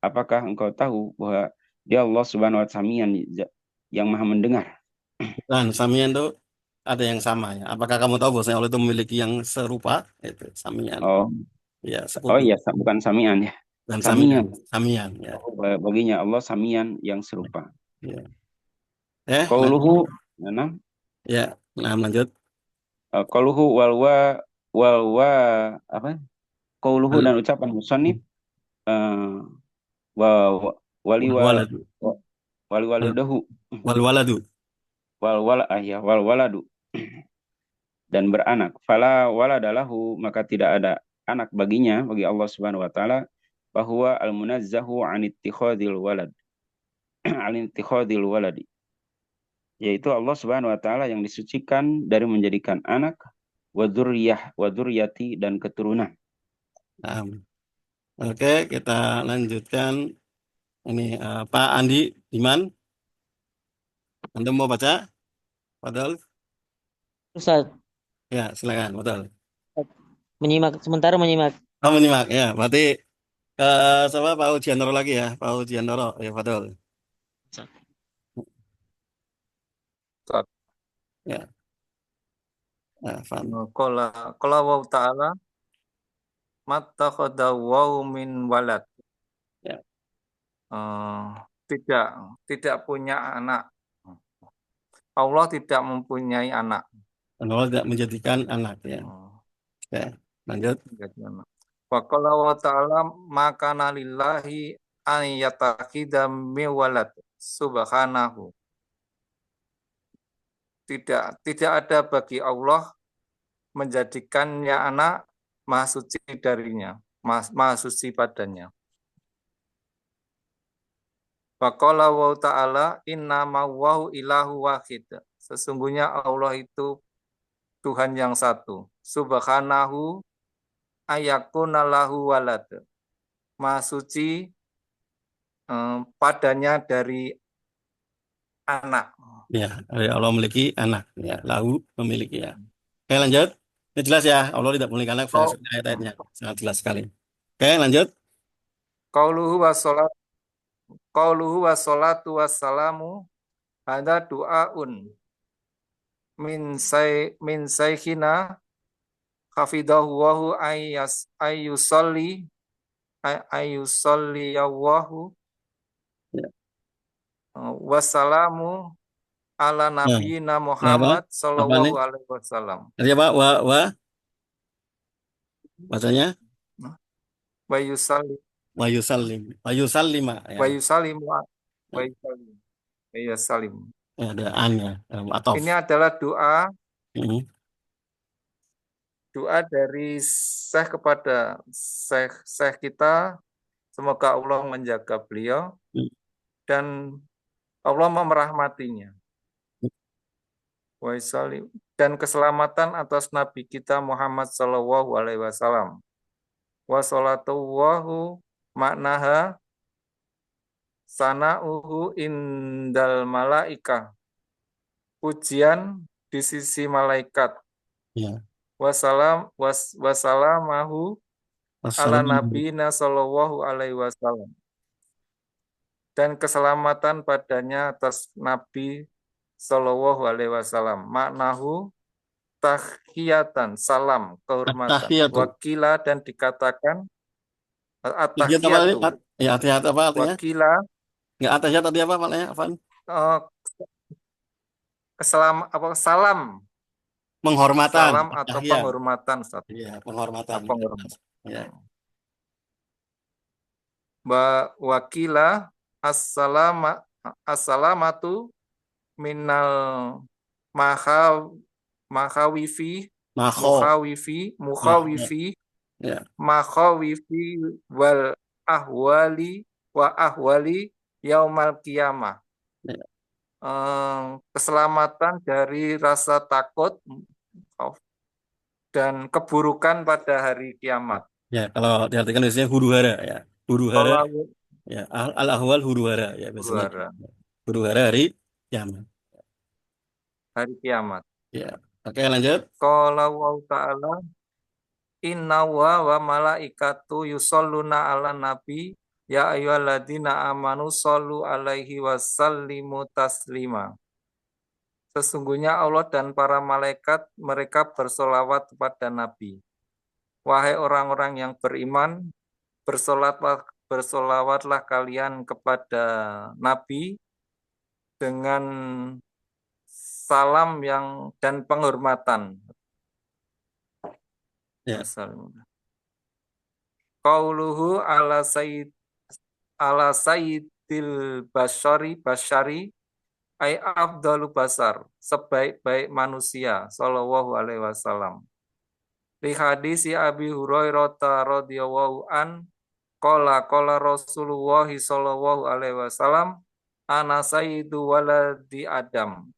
apakah engkau tahu bahwa dia Allah Subhanahu wa taala samian, yang maha mendengar. Dan samian itu ada yang sama ya. Apakah kamu tahu bahwasanya Allah itu memiliki yang serupa? Itu samian. Oh, Ya, oh sekutu. iya, bukan samian ya. Dan Samian. Samian ya. Oh, baginya Allah samian yang serupa. Ya. Qauluhu, nah, ya, nah lanjut. qauluhu walwa apa? Qauluhu, dan ucapan musannif, wa wali Waladu. walidahu, Wal waladu. wal waladu, dan beranak. Fala waladalahu, maka tidak ada anak baginya, bagi Allah Subhanahu wa taala. Bahwa al-munazzahu an ittikhadil walad, an ittikhadil waladi, yaitu Allah Subhanahu wa taala yang disucikan dari menjadikan anak, wa dzurriyyati, dan keturunan. Oke, kita lanjutkan. Ini Pak Andi Diman. Anda mau baca? Padahal. Ustaz, Ya, silakan. Betul. sementara menyimak. Oh, menyimak ya. Berarti sama Pak Ujianoro lagi ya. Pak Ujianoro. Ya, betul. Ya. Qala wa ta'ala mattakhadha wa min walad. Ya. Tidak punya anak. Allah tidak mempunyai anak. Allah tidak menjadikan anak ya. Oke, lanjut. Wa qala wa ta'ala makana lillahi an yattakhidha min walad subhanahu. Tidak ada bagi Allah menjadikannya anak, maha suci darinya, maha suci padanya. Wa qala wa ta'ala innama wahu ilahu wahid. Sesungguhnya Allah itu Tuhan yang satu. Subhanahu ayakuna lahu walad. Maha suci padanya dari anak. Ya, Allah memiliki anak. Ya, lahu memiliki ya. Oke, lanjut. Ini jelas ya. Allah tidak memiliki anak. Saya Kau ayat-ayatnya sangat jelas sekali. Oke, lanjut. Qauluhu wassalat qauluhu wassalatu wassalamu ada du'aun min saykhina hafidahu wahu ayyusalli yawahu Ya. wassalamu ala Nah, nabiyina ya apa? Muhammad Apa nih? sallallahu alaihi wasallam. Tadi apa? Bacanya Wa yusalli wa yusallim. Wa yusallima ya. wa yusallimu wa yusallim. Wa yusallim. Ya, ada an-nya. Atof. Ini adalah doa Mhm. dari Syekh kepada Syekh kita. Semoga Allah menjaga beliau Mhm. dan Allah merahmatinya. Wa yusallim. Dan keselamatan atas Nabi kita Muhammad Sallallahu Alaihi Wasallam. Wa salatuhu maknaha sana'uhu indal malaika. Pujian di sisi malaikat. Ya. Wassalamahu ala Wassalamu. nabiyina sallallahu alaihi wasallam. Dan keselamatan padanya atas Nabi sallallahu alaihi wasallam. Maknahu tahiyatan, salam, kehormatan. At-tahiyatu. Wakila dan dikatakan Tahiyat apa tadi? at-tahiyatu. Ya, tahiyat apa artinya? Wakila Enggak tahiyat tadi apa maknanya? Apaan? salam, Penghormatan. salam atau Tahiyat. penghormatan. Iya, penghormatan. Penghormatan. Ya. Wakila assalamatu minal makhawifi Makho. mukhawifi Ya. makhawifi wal ahwali yaumal qiyamah. Ya. Keselamatan dari rasa takut dan keburukan pada hari kiamat. Ya, kalau diartikan biasanya huru hara ya. Huru hara Kalau ya, al-ahwal huru hara ya biasanya. huru-hara. Huru hara hari kiamat. Hari kiamat. Ya. Oke, lanjut. Qala wa ta'ala inna wa malaikatu yusalluna ala nabi ya ayyuhalladzina amanu shollu alaihi wasallimu taslima. Sesungguhnya Allah dan para malaikat mereka bersolawat kepada Nabi. Wahai orang-orang yang beriman, bersolawatlah kalian kepada Nabi dengan salam dan penghormatan. Ya. Qauluhu ala sayyidil basyari ay afdalu basar, sebaik-baik manusia sallallahu alaihi wasallam. Li hadisi Abi Hurairah radhiyallahu an qala Rasulullah sallallahu alaihi wasallam ana sayyidu waladi Adam.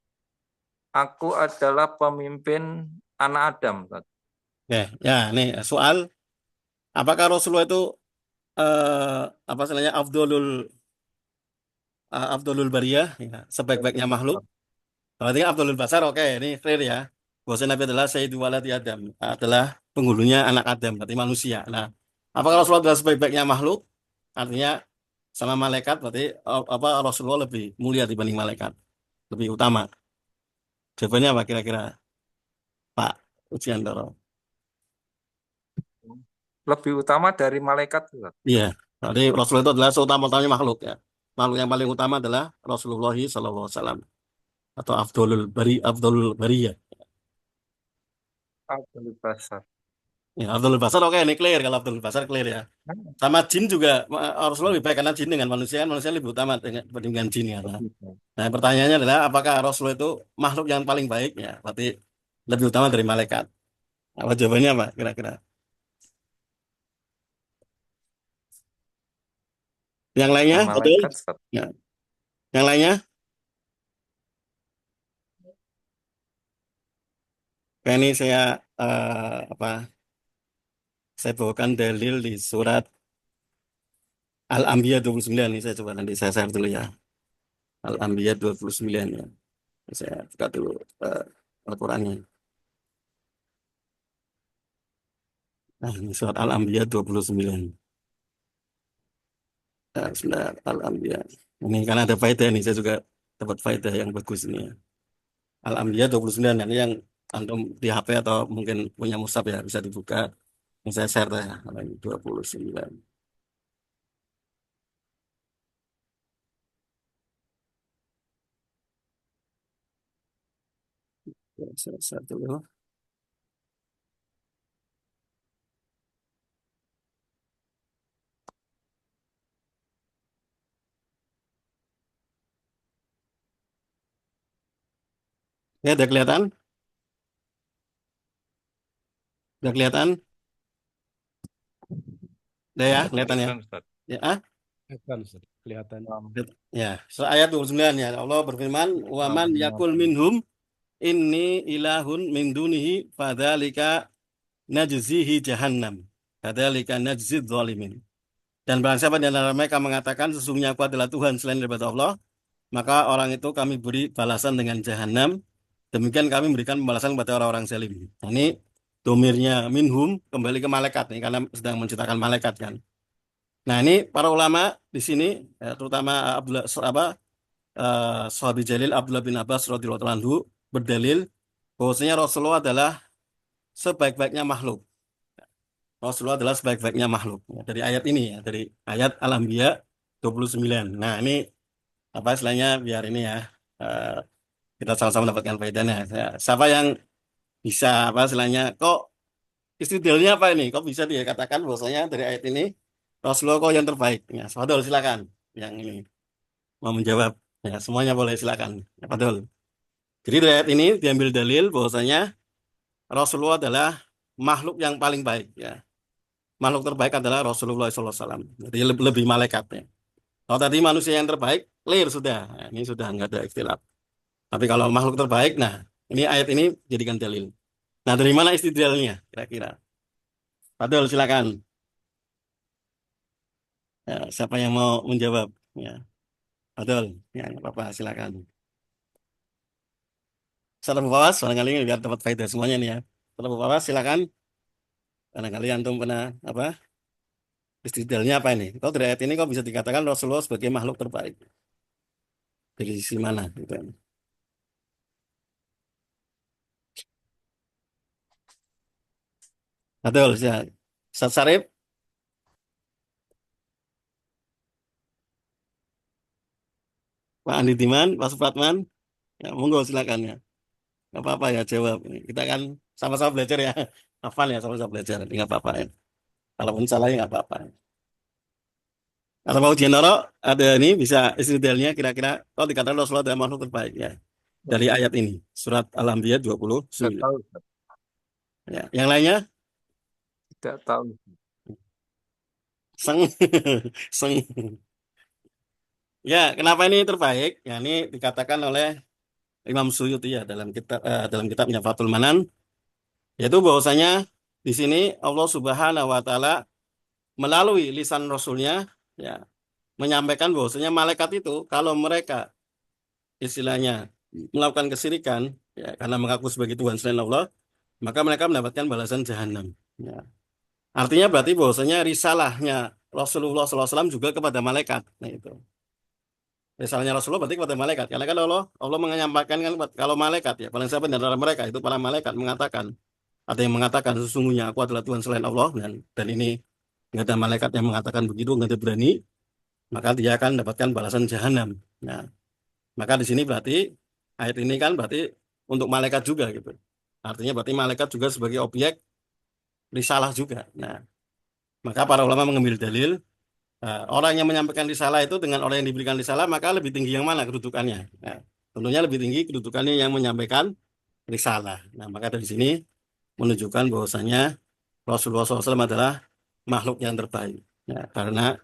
Aku adalah pemimpin anak Adam. Ya, nih soal apakah Rasulullah itu apa istilahnya Afdolul Bariyah ya, sebaik-baiknya makhluk. Berarti kan Abdulul Basar, oke, ini clear ya. Bahwa Nabi adalah Sayyidu Waladi Adam, adalah penghulunya anak Adam, berarti manusia. Nah, apakah Rasulullah adalah sebaik-baiknya makhluk? Artinya sama malaikat, berarti apa Rasulullah lebih mulia dibanding malaikat, lebih utama. Jawabannya apa kira-kira, Pak Ujiantoro? Lebih utama dari malaikat. Iya, berarti Rasulullah itu adalah seutama-utamanya makhluk ya. Makhluk yang paling utama adalah Rasulullah SAW atau Afdolul Bariyah. Abdul Basar. Ya, Abdul Basar oke ini clear kalau Abdul Basar clear ya. Sama jin juga Rasulullah lebih baik karena jin dengan manusia lebih utama dengan jin ya. Nah, pertanyaannya adalah apakah Rasulullah itu makhluk yang paling baik ya? Berarti lebih utama dari malaikat. Apa jawabannya apa kira-kira? Yang lainnya betul? Malaikat. Ya. Yang lainnya? Kayak ini saya apa? Saya bawakan dalil di surat Al-Anbiya 29 nih, saya coba nanti saya share dulu ya. Al-Anbiya 29 ya. Saya buka dulu eh, Al-Qur'annya. Nah, ini surat Al-Anbiya 29. Sudah Al-Anbiya. Ini kan ada faedah nih, saya juga dapat faedah yang bagus ini ya. Al-Anbiya 29, ini yang antum di HP atau mungkin punya mushaf ya, bisa dibuka. Yang saya share ya, Al-Anbiya 29. Ya, saya share dulu. Ya, udah kelihatan? Udah kelihatan? Udah ya, kelihatan ya? Kelihatan, Ustaz. Ya, Kelihatan, Ustaz. Kelihatan. ya. Ayat 29 ya. Allah berfirman, "Wa man yakul minhum inni ilahun min dunihi fadzalika najzihi jahannam. Fadzalika najzid zalimin." Dan barang siapa di antara mereka mengatakan sesungguhnya aku adalah Tuhan selain daripada Allah, maka orang itu kami beri balasan dengan jahanam. Demikian kami memberikan pembalasan kepada orang-orang zalim. Nah, ini domirnya minhum kembali ke malaikat nih karena sedang menciptakan malaikat kan. Nah, ini para ulama di sini terutama Abdullah apa Sahabi Jalil Abdullah bin Abbas radhiyallahu anhu berdalil bahwasanya Rasulullah adalah sebaik-baiknya makhluk. Rasulullah adalah sebaik-baiknya makhluk. Ya, dari ayat ini ya, dari ayat Al-Anbiya 29. Nah, ini apa istilahnya biar ini ya eh, kita sama-sama mendapatkan faedahnya. Ya, siapa yang bisa apa istilahnya kok istidlalnya apa ini? Kok bisa dikatakan bahwasanya dari ayat ini Rasulullah kok yang terbaik? Ya, Fadol silakan yang ini mau menjawab. Ya, semuanya boleh silakan. Ya, Fadol. Jadi dari ayat ini diambil dalil bahwasanya Rasulullah adalah makhluk yang paling baik. Ya, makhluk terbaik adalah Rasulullah SAW. Jadi lebih malaikatnya. Kalau tadi manusia yang terbaik, clear sudah. Nah, ini sudah nggak ada istilah. Tapi kalau makhluk terbaik, nah ini ayat ini jadikan dalil. Nah dari mana istidlalnya kira-kira? Fadol silakan. Ya, siapa yang mau menjawab? Ya, Fadol. Ya, nggak apa-apa silakan. Salam Bawas, barangkali biar dapat faedah semuanya nih ya. Salam Bawas silakan. Barangkali antum pernah apa? Istidlalnya apa ini? Kok dari ayat ini kok bisa dikatakan Rasulullah sebagai makhluk terbaik? Dari sisi mana? Gitu. Betul, ya. Ustaz Sarip, Pak Andi Diman, Pak Supratman, ya, monggo silakan ya. Nggak apa-apa ya jawab. Kita kan sama-sama belajar ya. Hafal ya sama-sama belajar. Nggak apa-apa ya. Kalaupun salah ya nggak apa-apa. Kalau mau Ujianoro, ada ini bisa istidlalnya kira-kira kalau dikatakan Rasulullah adalah makhluk terbaik ya. Dari ayat ini, surat Al-Anbiya Tidak 29. tahu, Ustaz. Ya. Yang lainnya, Tidak tahu. seng, seng. Ya, kenapa ini terbaik? Ya, ini dikatakan oleh Imam Suyuti ya dalam kitabnya Fathul Manan, yaitu bahwasanya di sini Allah Subhanahu wa taala melalui lisan Rasulnya ya menyampaikan bahwasanya malaikat itu kalau mereka istilahnya melakukan kesyirikan ya karena mengaku sebagai Tuhan selain Allah, maka mereka mendapatkan balasan jahanam. Ya. Artinya berarti bahwasanya risalahnya Rasulullah SAW juga kepada malaikat. Nah itu. Risalahnya Rasulullah berarti kepada malaikat. Karena kan Allah menyampaikan kan kalau malaikat ya paling siapa di antara mereka itu para malaikat mengatakan ada yang mengatakan sesungguhnya aku adalah Tuhan selain Allah dan ini nggak ada malaikat yang mengatakan begitu, nggak ada berani, maka dia akan mendapatkan balasan jahanam. Nah, maka di sini berarti ayat ini kan berarti untuk malaikat juga gitu. Artinya berarti malaikat juga sebagai objek risalah juga. Nah, maka para ulama mengambil dalil orang yang menyampaikan risalah itu dengan orang yang diberikan risalah maka lebih tinggi yang mana kedudukannya. Nah, tentunya lebih tinggi kedudukannya yang menyampaikan risalah. Nah, maka dari sini menunjukkan bahwasanya Rasulullah SAW adalah makhluk yang terbaik. Ya, karena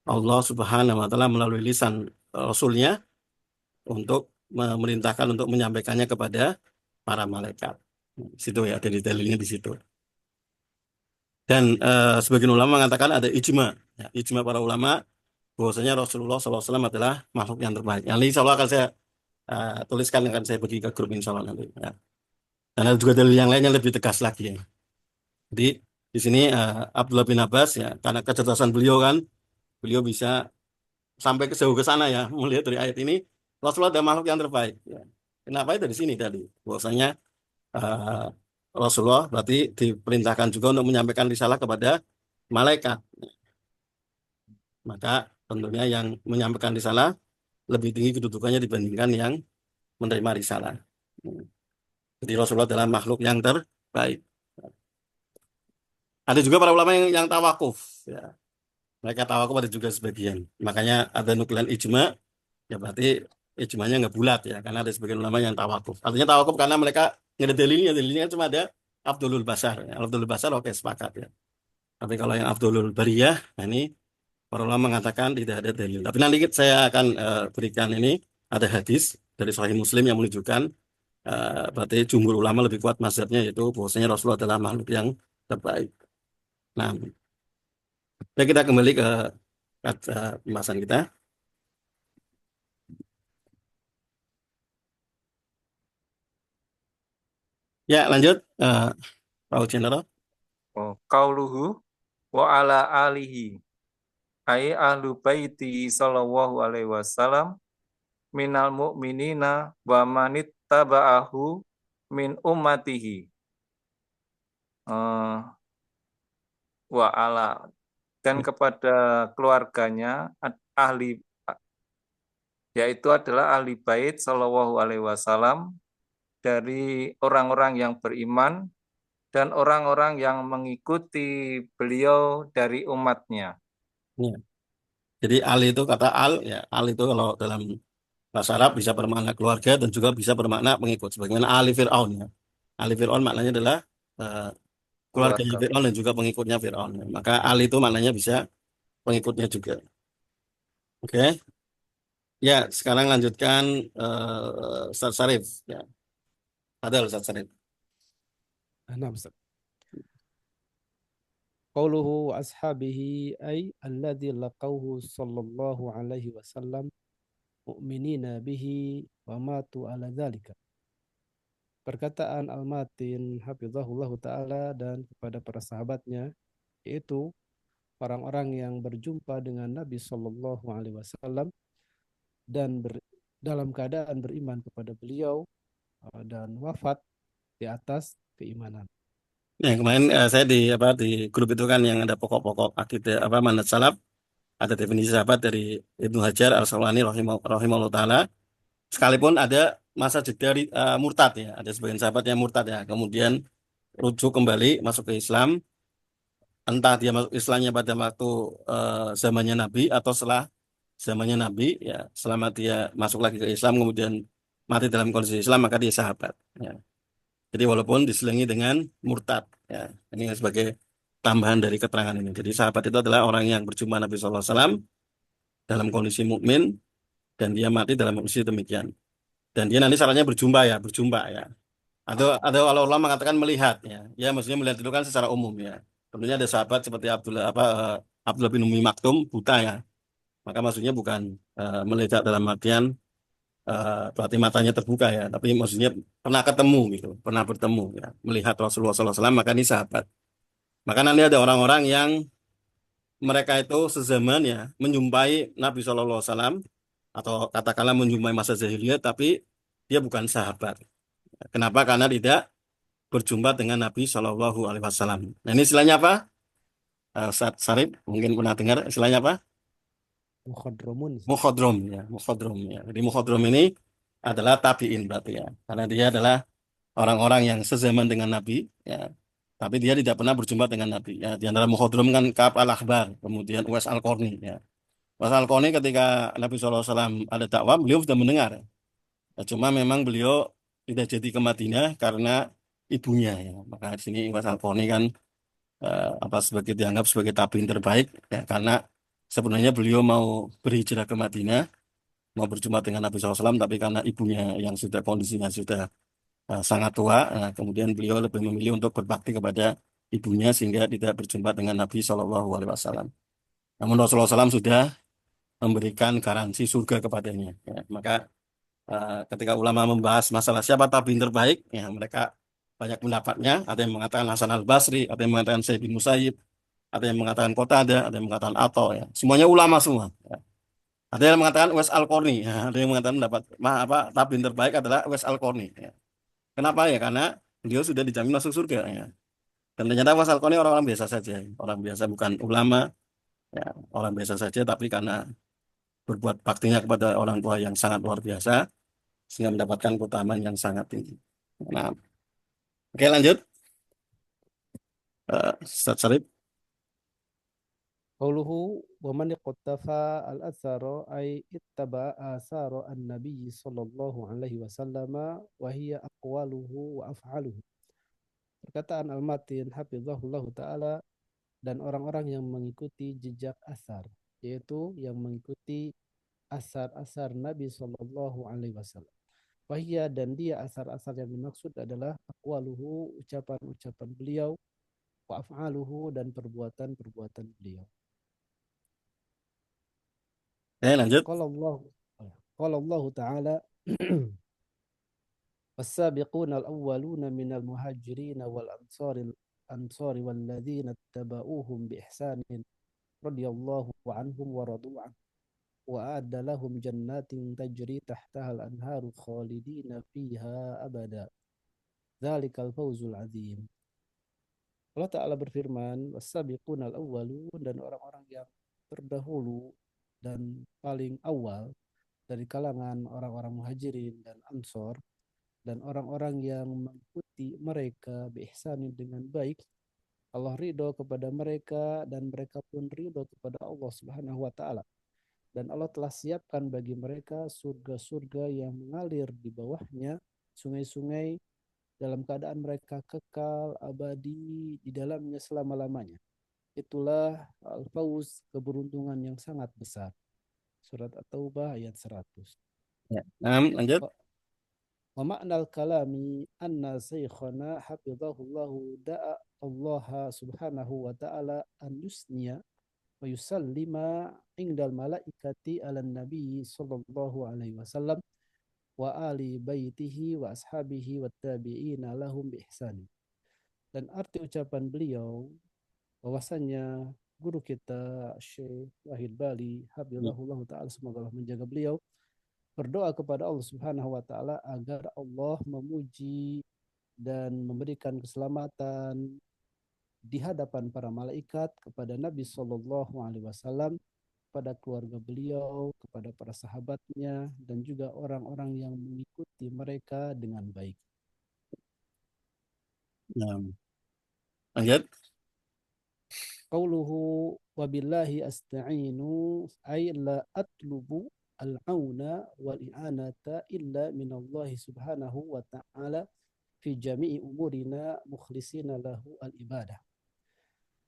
Allah Subhanahu wa taala melalui lisan Rasulnya untuk memerintahkan untuk menyampaikannya kepada para malaikat. Situ ya, dari dalilnya di situ. Dan sebagian ulama mengatakan ada ijma. Ya, ijma para ulama bahwasanya Rasulullah SAW adalah makhluk yang terbaik. Yang ini insya Allah akan saya tuliskan, akan saya bagi ke grup insya Allah nanti. Ya. Dan ada juga dalil yang lain yang lebih tegas lagi ya. Jadi di sini Abdullah bin Abbas ya, karena kecerdasan beliau kan, beliau bisa sampai ke jauh ke sana ya, melihat dari ayat ini Rasulullah adalah makhluk yang terbaik. Ya. Kenapa itu di sini tadi? Bahwasanya eh, Rasulullah berarti diperintahkan juga untuk menyampaikan risalah kepada malaikat. Maka tentunya yang menyampaikan risalah lebih tinggi kedudukannya dibandingkan yang menerima risalah. Jadi Rasulullah adalah makhluk yang terbaik. Ada juga para ulama yang tawakuf. Ya. Mereka tawakuf ada juga sebagian. Makanya ada nukilan ijma, ya berarti ijmanya nggak bulat ya, karena ada sebagian ulama yang tawakuf. Artinya tawakuf karena mereka nggak ada dalilnya kan cuma ada Abdulul Basar. Ya. Abdulul Basar oke sepakat ya. Tapi kalau yang Abdulul Bariyah, nah ini para ulama mengatakan tidak ada dalil. Tapi nanti saya akan berikan ini ada hadis dari Sahih Muslim yang menunjukkan berarti jumhur ulama lebih kuat mazhabnya yaitu bahwasanya Rasulullah adalah makhluk yang terbaik. Nah, ya kita kembali ke pembahasan kita. Ya, lanjut. Pak Ujianara. Oh, qauluhu wa ala alihi ai ahlu baiti sallallahu alaihi wasallam minal mu'minina wa manittaba'ahu min ummatihi. Eh, wa ala dan kepada keluarganya ahli yaitu adalah ahli bait sallallahu alaihi wasallam dari orang-orang yang beriman dan orang-orang yang mengikuti beliau dari umatnya. Ya. Jadi al itu kata al ya, al itu kalau dalam bahasa Arab bisa bermakna keluarga dan juga bisa bermakna pengikut. Sebagaimana Ali Fir'aun ya. Ali Fir'aun maknanya adalah uh, keluarganya Keluarga. Fir'aun dan juga pengikutnya Fir'aun. Maka Ali itu maknanya bisa pengikutnya juga. Oke. Ya, sekarang lanjutkan Ustaz Sarif. Ya, ada Ustaz Sarif. Nah, Ustaz. Qauluhu wa ashabihi ay alladhi laqawhu sallallahu alaihi wasallam mu'minina bihi wa matu ala dhalika. Perkataan Al-Matin hafizahullah ta'ala dan kepada para sahabatnya, yaitu orang-orang yang berjumpa dengan Nabi sallallahu alaihi wasallam dan dalam keadaan beriman kepada beliau dan wafat di atas keimanan. Ya, kemarin saya di grup itu kan yang ada pokok-pokok akidah manhaj salaf, ada definisi sahabat dari Ibnu Hajar Al-Asqalani rahimahullah taala. Sekalipun ada masa jeda murtad ya, ada sebagian sahabat yang murtad ya, kemudian rujuk kembali masuk ke Islam, entah dia masuk Islamnya pada waktu zamannya Nabi atau setelah zamannya Nabi ya, selama dia masuk lagi ke Islam kemudian mati dalam kondisi Islam maka dia sahabat ya. Jadi walaupun diselingi dengan murtad ya, ini sebagai tambahan dari keterangan ini. Jadi sahabat itu adalah orang yang berjumpa Nabi SAW dalam kondisi mukmin dan dia mati dalam kondisi demikian. Dan dia nanti syaratnya berjumpa ya. Atau kalau ulama mengatakan melihat ya. Ya maksudnya melihat itu kan secara umum ya. Tentunya ada sahabat seperti Abdullah bin Umi Maktum buta ya. Maka maksudnya bukan melihat dalam artian berarti matanya terbuka ya, tapi maksudnya pernah ketemu gitu, pernah bertemu ya, melihat Rasulullah SAW, maka ini sahabat. Maka nanti ada orang-orang yang mereka itu sezaman ya, menjumpai Nabi SAW atau katakanlah menjumpai masa jahiliyah, tapi dia bukan sahabat. Kenapa? Karena tidak berjumpa dengan Nabi SAW. Nah ini istilahnya apa? Ustaz Sarip mungkin pernah dengar istilahnya apa? Mukhadromun. Mukhadrom ya, mukhadrom ya. Jadi mukhadrom ini adalah tabiin berarti ya, karena dia adalah orang-orang yang sezaman dengan Nabi ya, tapi dia tidak pernah berjumpa dengan Nabi ya. Di antara mukhadrom kan Ka'ab al-Akhbar, kemudian Uwais al-Qarni ya. Uwais al-Qarni ketika Nabi SAW ada dakwah, beliau sudah mendengar ya, cuma memang beliau tidak jadi ke Madinah karena ibunya ya. Maka di sini Uwais al-Qarni kan sebagai dianggap sebagai tabiin terbaik ya, karena sebenarnya beliau mau berhijrah ke Madinah, mau berjumpa dengan Nabi SAW, tapi karena ibunya yang sudah kondisinya sudah sangat tua, kemudian beliau lebih memilih untuk berbakti kepada ibunya sehingga tidak berjumpa dengan Nabi SAW. Namun Rasulullah SAW sudah memberikan garansi surga kepadanya. Ya, maka ketika ulama membahas masalah siapa tabiin terbaik, ya mereka banyak pendapatnya. Ada yang mengatakan Hasan Al Basri, ada yang mengatakan Said bin Musayyib, ada yang mengatakan Qatadah, ada yang mengatakan Atha. Ya. Semuanya ulama semua. Ya. Ada yang mengatakan Uwais Al-Qarni, ya. Ada yang mengatakan tabiin terbaik adalah Uwais Al-Qarni. Ya. Kenapa ya? Karena beliau sudah dijamin masuk surga. Ya. Dan ternyata Uwais Al-Qarni orang-orang biasa saja, orang biasa bukan ulama, ya, orang biasa saja, tapi karena berbuat baktinya kepada orang tua yang sangat luar biasa, sehingga mendapatkan keutamaan yang sangat tinggi. Nah, oke lanjut, Ustaz Sarip. Qauluhu wa man iqtafa al-athara ay ittaba athara an-nabiy sallallahu alaihi wasallam wa hiya aqwaluhu wa af'aluhu. Perkataan Al-Matin hafizahullahu taala, dan orang-orang yang mengikuti jejak asar, yaitu yang mengikuti asar-asar Nabi sallallahu alaihi wasallam. Wahia, dan dia asar-asar yang dimaksud adalah aqwaluhu, ucapan-ucapan beliau, wa af'aluhu, dan perbuatan-perbuatan beliau. Lanjut. Qala Allah Ta'ala والسابقون الأولون من المهاجرين والأنصار والذين اتبعوهم بإحسان رضي الله عنهم ورضوا عنه وأعد لهم جنات تجري تحتها الأنهار خالدين فيها أبدا ذلك الفوز العظيم. Allah Ta'ala berfirman, was-sabiqun al-awwalun, dan orang-orang yang terdahulu dan paling awal dari kalangan orang-orang muhajirin dan ansor, dan orang-orang yang mengikuti mereka biihsanin, dengan baik. Allah ridho kepada mereka dan mereka pun ridho kepada Allah Subhanahu wa Ta'ala. Dan Allah telah siapkan bagi mereka surga-surga yang mengalir di bawahnya sungai-sungai, dalam keadaan mereka kekal abadi di dalamnya selama-lamanya. Itulah al-fawz, keberuntungan yang sangat besar. Surat At-Taubah ayat 100. Ya. Lanjut. Wa ma'nal kalami anna syekhana hafizahullahu da'a Allah subhanahu wa ta'ala an yusniya wa yusallima indal malaikati ala nabi sallallahu alaihi wasallam wa ali baitihi wa ashabihi wa tabi'ina lahum bi ihsan. Dan arti ucapan beliau bahwasanya guru kita Syekh Wahid Bali hafizahullah taala, semoga Allah menjaga beliau, berdoa kepada Allah Subhanahu wa taala agar Allah memuji dan memberikan keselamatan di hadapan para malaikat kepada Nabi sallallahu alaihi wasallam, kepada keluarga beliau, kepada para sahabatnya, dan juga orang-orang yang mengikuti mereka dengan baik. Lanjut. Qauluhu wabillahi asta'inu ay la atlubu al-auna wal i'anata illa minallahi subhanahu wa ta'ala fi jami'i umurina mukhlisina lahu al-ibadah.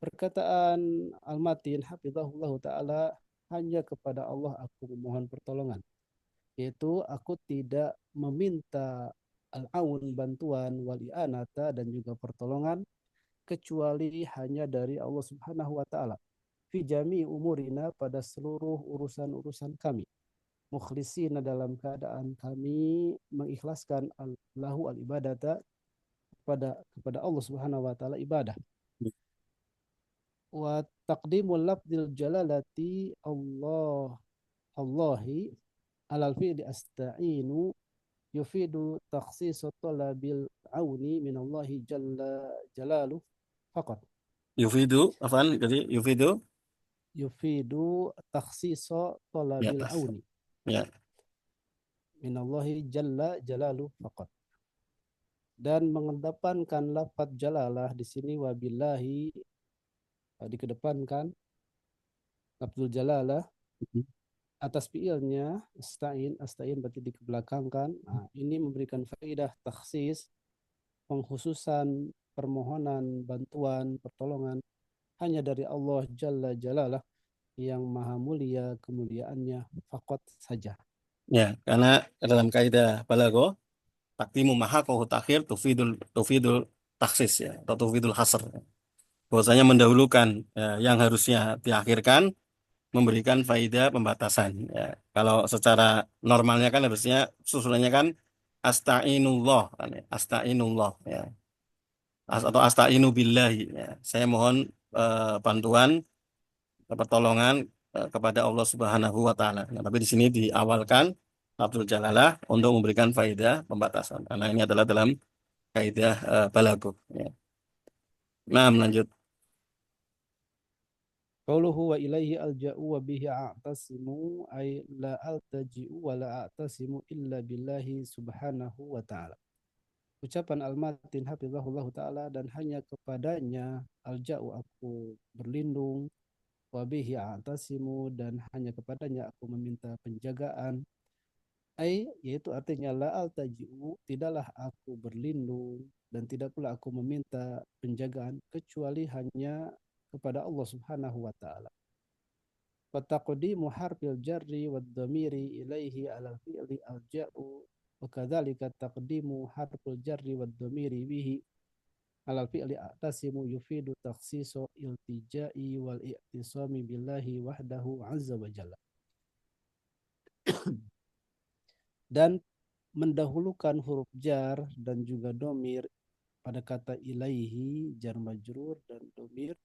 Perkataan Al-Matin hafizahullah ta'ala, hanya kepada Allah aku memohon pertolongan, yaitu aku tidak meminta al-aun, bantuan, wal-i'anata, dan juga pertolongan, kecuali hanya dari Allah Subhanahu wa taala. Fi jami umurina, pada seluruh urusan-urusan kami. Mukhlisina, dalam keadaan kami mengikhlaskan lahu al-ibadata, kepada Allah Subhanahu wa taala ibadah. Wa taqdimul lafzil jalalati Allahi alal fi'li asta'inu yufidu takhsis talabil auni minallahi jalla jalaluh faqat. Yufidu, apaan? Jadi yufidu takhsis talabil auni. Ya. Minallahi jalla jalaluh faqat. Dan mengedepankan lafaz jalalah di sini wabillahi, dikedepankan lafzul jalalah atas fiilnya asta'in berarti dikebelakangkan. Nah, ini memberikan faedah takhsis, pengkhususan permohonan bantuan pertolongan hanya dari Allah Jalla Jalalah yang maha mulia kemuliaannya, faqat saja. Ya, karena dalam kaidah balaghah takdimu mahaqahu takhir tufidul takhsis, ya, atau tufidul hasr. Bahwasanya mendahulukan yang harusnya diakhirkan memberikan faedah pembatasan. Ya. Kalau secara normalnya kan harusnya susunannya kan astagfirullah, kan ya. Astagfirullah, ya. Atau astagfinu billahi. Ya. Saya mohon bantuan, pertolongan kepada Allah Subhanahu wa taala. Nah, tapi di sini diawalkan Abdul Jalalah untuk memberikan faedah pembatasan. Karena ini adalah dalam kaidah balaghah. Ya. Nah, lanjut. Qauluhu wa ilaihi alja'u wa bihi a'tasimu ay la altaji'u wa la a'tasimu illa billahi subhanahu wa ta'ala. Ucapan Al-Matin hafizahullah ta'ala, dan hanya kepadanya alja'u aku berlindung, wa bihi a'tasimu dan hanya kepadanya aku meminta penjagaan. Yaitu artinya la altaji'u, tidaklah aku berlindung dan tidak pula aku meminta penjagaan kecuali hanya kepada Allah Subhanahu wa taala. Fataqdimu harfil jarri wad dhamiri ilaihi ala fi'li alja'u wa kadzalika taqdimu harfil jarri wad dhamiri bihi ala fi'li a'tasimu yufidu takhsisu iltija'i wal i'tisami billahi wahdahu azza wa jalla. Dan mendahulukan huruf jar dan juga domir pada kata ilaihi, jar majrur, dan domir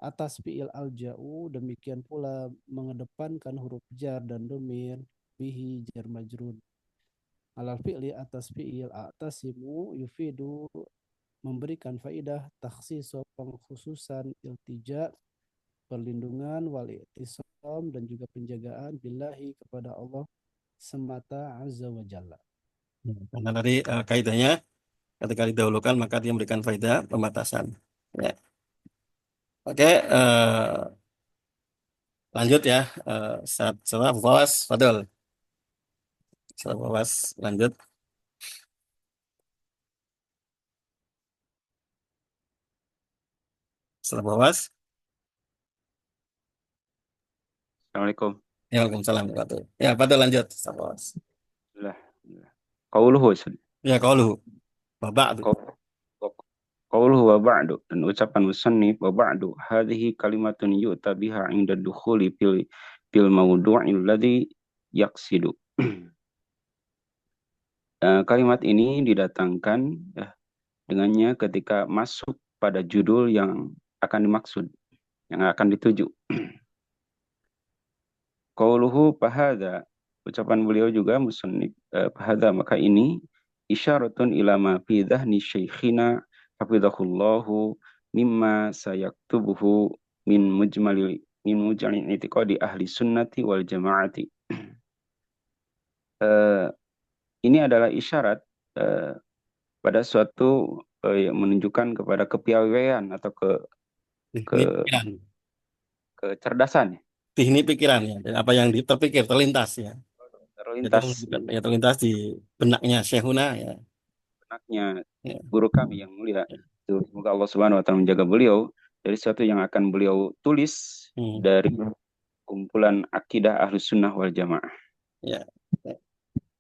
atas fi'il alja'u, demikian pula mengedepankan huruf jar dan domir bihi, jar majrur, alal fi'li atas fi'il a'tasimu yufidu memberikan faidah takhsis pengkhususan iltija perlindungan wal i'tisam dan juga penjagaan billahi kepada Allah semata azza wa jalla. Karena tadi kaidahnya ketika didahulukan maka dia memberikan faedah pembatasan. Ya. Oke, lanjut ya. Setelah Bawas, Fadil. Setelah Bawas, lanjut. Setelah Bawas. Assalamualaikum. Ya, Waalaikumsalam. Ya, Fadil lanjut. Setelah Bawas. Qauluhu Ya, qauluhu. Babak. Qauluhu wa ba'du, dan ucapan musannif wa ba'du hadhihi kalimatun yu'ta biha 'inda dukhuli fil mawdu'il ladzi yaqsidu. Kalimat ini didatangkan dengannya ketika masuk pada judul yang akan dimaksud, yang akan dituju. Qauluhu fahadha, ucapan beliau juga musannif, fahadha, maka ini isyaratun ila ma fi dhahni syekhina hafizahullahu mimma sayaktubuhu min mujmalil i'tiqadi ahli sunnati wal jamaati. Ini adalah isyarat pada suatu yang menunjukkan kepada kepiawaian atau kecerdasan. Teknik pikiran ya, dan apa yang terpikir terlintas ya. Terlintas di benaknya Syekhuna ya. Benaknya guru kami yang mulia. Semoga Allah Subhanahu wa taala menjaga beliau dari sesuatu yang akan beliau tulis dari kumpulan akidah Ahlus Sunnah wal Jamaah. Ya.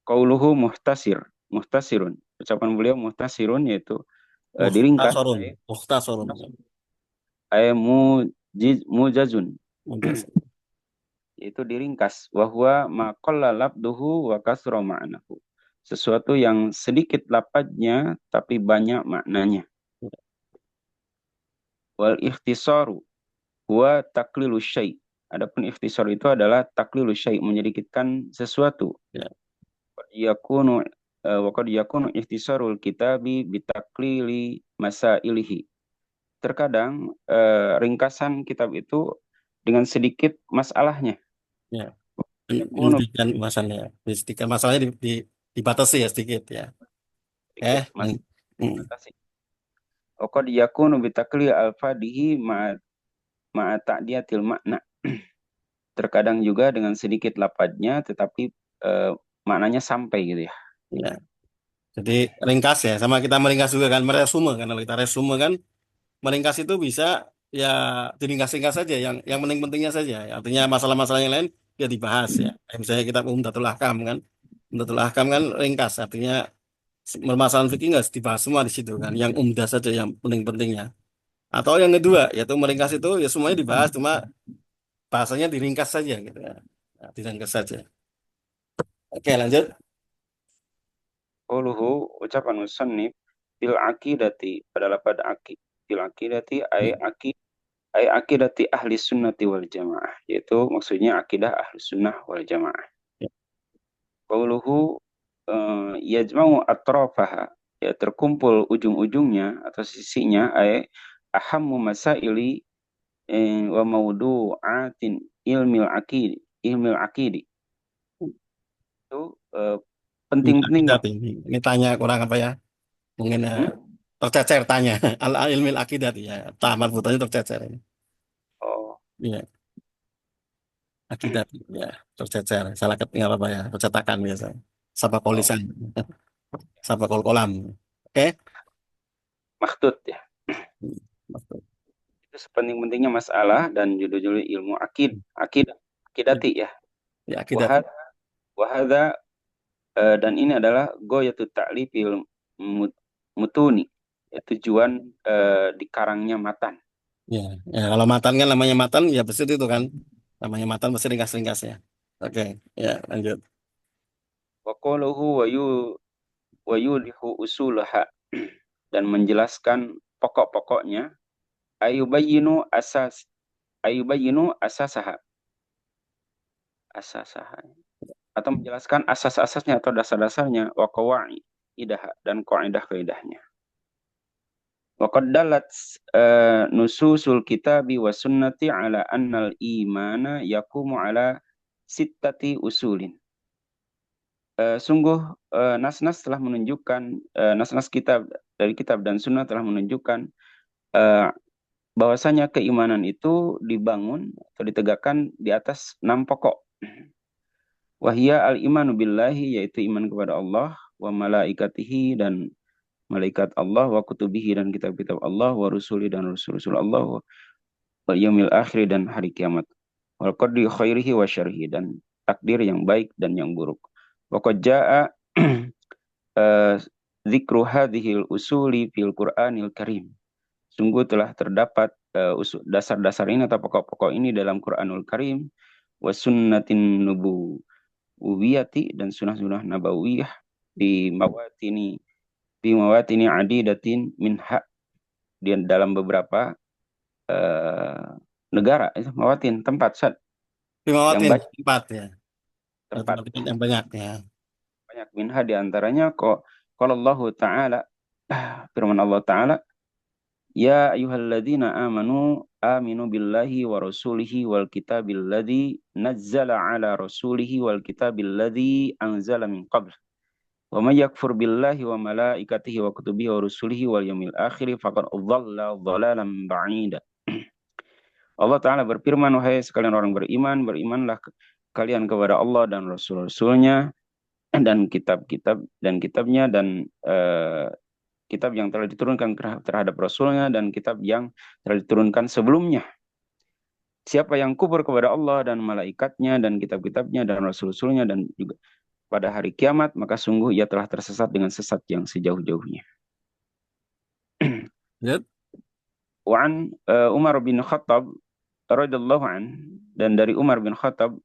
Qauluhu muhtasirun. Ucapan beliau muhtasirun yaitu diringkas. Muhtasirun. Mujazun. Yaitu diringkas, wahwa maqalla labduhu wa kasra ma'nahu, sesuatu yang sedikit lapatnya tapi banyak maknanya. Wal ikhtisaru huwa taqlilu syai', adapun ikhtisar itu adalah taqlilu syai', menyedikitkan sesuatu. Yakunu wa qad yakunu ikhtisarul kitabi bitaqlili masailihi, terkadang ringkasan kitab itu dengan sedikit masalahnya. Ya. Sedikit masalahnya. Sedikit masalahnya dibatasi ya sedikit ya. Dibatasi. Qad yakunu bitaqli al-fadihi ma'a ta'diyatil makna. Terkadang juga dengan sedikit lapatnya tetapi maknanya sampai gitu ya. Ya. Jadi ringkas ya, sama kita meringkas juga kan, meresume kan, kalau kita resume kan meringkas itu bisa ya diringkas-ringkas saja yang penting-pentingnya saja. Artinya masalah-masalah yang lain ya dibahas ya. Misalnya kita Umdatul Ahkam kan. Umdatul Ahkam kan ringkas, artinya permasalahan fikih nggak dibahas semua di situ kan. Yang umdah saja yang penting-pentingnya. Atau yang kedua yaitu meringkas itu ya semuanya dibahas, cuma bahasanya diringkas saja gitu ya. Nah, diringkas saja. Oke, lanjut. Qauluhu ucapan musannif fil aqidati pada lafaz aqid fil aqidati ay aqidati ahli sunnati wal jamaah, yaitu maksudnya akidah ahli sunnah wal jamaah. Ya. Qauluhu yajma'u atrafaha, ya terkumpul ujung-ujungnya atau sisinya, ay ahammu masaili wa mawdu'atin ilmil aqidi itu Ini penting-penting akidat ini tanya kurang apa ya? Mungkin tercecer tanya. Al ilmil akidat ya. Tamat butanya tercecer ini. oh Iya, akidat ya, tercecer. Salah ketik nggak apa-apa ya. Percetakan biasa. Sapa oh kolisan. Sapa kol-kolam. Oke. makhtut ya. Maksud. Itu sepenting-pentingnya masalah dan judul-judul ilmu akidah Ya, akidati ya. ya, akidat. Wahad wahada dan ini adalah goyatut ta'lifil mutuni, ya, tujuan dikarangnya matan. Ya, ya, kalau matan kan namanya matan ya besit itu kan. Namanya matan pasti ringkas-ringkas ya. Oke, ya lanjut. Wa qawluhu wa yudihu usulaha dan menjelaskan pokok-pokoknya, ayubayinu asasaha atau menjelaskan asas-asasnya atau dasar-dasarnya, wa qawaidah dan kaidah-kaidahnya. Wa qad dalat nususul kitabi wa sunnati ala annal imana yakumu ala sittati usulin. Sungguh nas-nas telah menunjukkan, nas-nas kitab dari kitab dan sunnah telah menunjukkan bahwasanya keimanan itu dibangun atau ditegakkan di atas 6 pokok. Wahia al-imanu billahi, yaitu iman kepada Allah, wa malaikatihi dan malaikat Allah, wa kutubihi dan kitab-kitab Allah, wa rusuli dan rasul-rasul Allah, wa yaumil akhir dan hari kiamat, wal qadri khairihi wa syarrihi dan takdir yang baik dan yang buruk. Wa qad jaa dzikru hadhil usuli fil Qur'anil Karim. Sungguh telah terdapat dasar-dasar ini atau pokok-pokok ini dalam Qur'anul Karim, wa sunnatin nubuwiyati dan sunnah-sunnah nabawiyah di mawatini adidatin minha, di dalam beberapa negara, itu mawatin tempat yang Pimawatin banyak, empat ya. tempat Yang banyak ya. banyak minha di antaranya qala Allah Ta'ala, firman Allah Ta'ala, ya ayyuhalladzina aminu billahi wa rasulihi wal kitabil ladzi nazzala ala rasulihi wal kitabil ladzi anzala min qabl. Wa may yakfur billahi wa malaikatihi wa kutubihi wa rusulihi wal yaumil akhir faqad dhalla dhalalan ba'ida. Allah Ta'ala berfirman, wahai sekalian orang beriman, berimanlah kalian kepada Allah dan Rasul-Rasulnya dan kitabnya dan kitab yang telah diturunkan terhadap Rasulnya dan kitab yang telah diturunkan sebelumnya. Siapa yang kufur kepada Allah dan malaikatnya dan kitab-kitabnya dan Rasul-Rasulnya dan juga pada hari kiamat, maka sungguh ia telah tersesat dengan sesat yang sejauh-jauhnya. Yep. Wa'an Umar bin Khattab radhiyallahu an, dan dari Umar bin Khattab,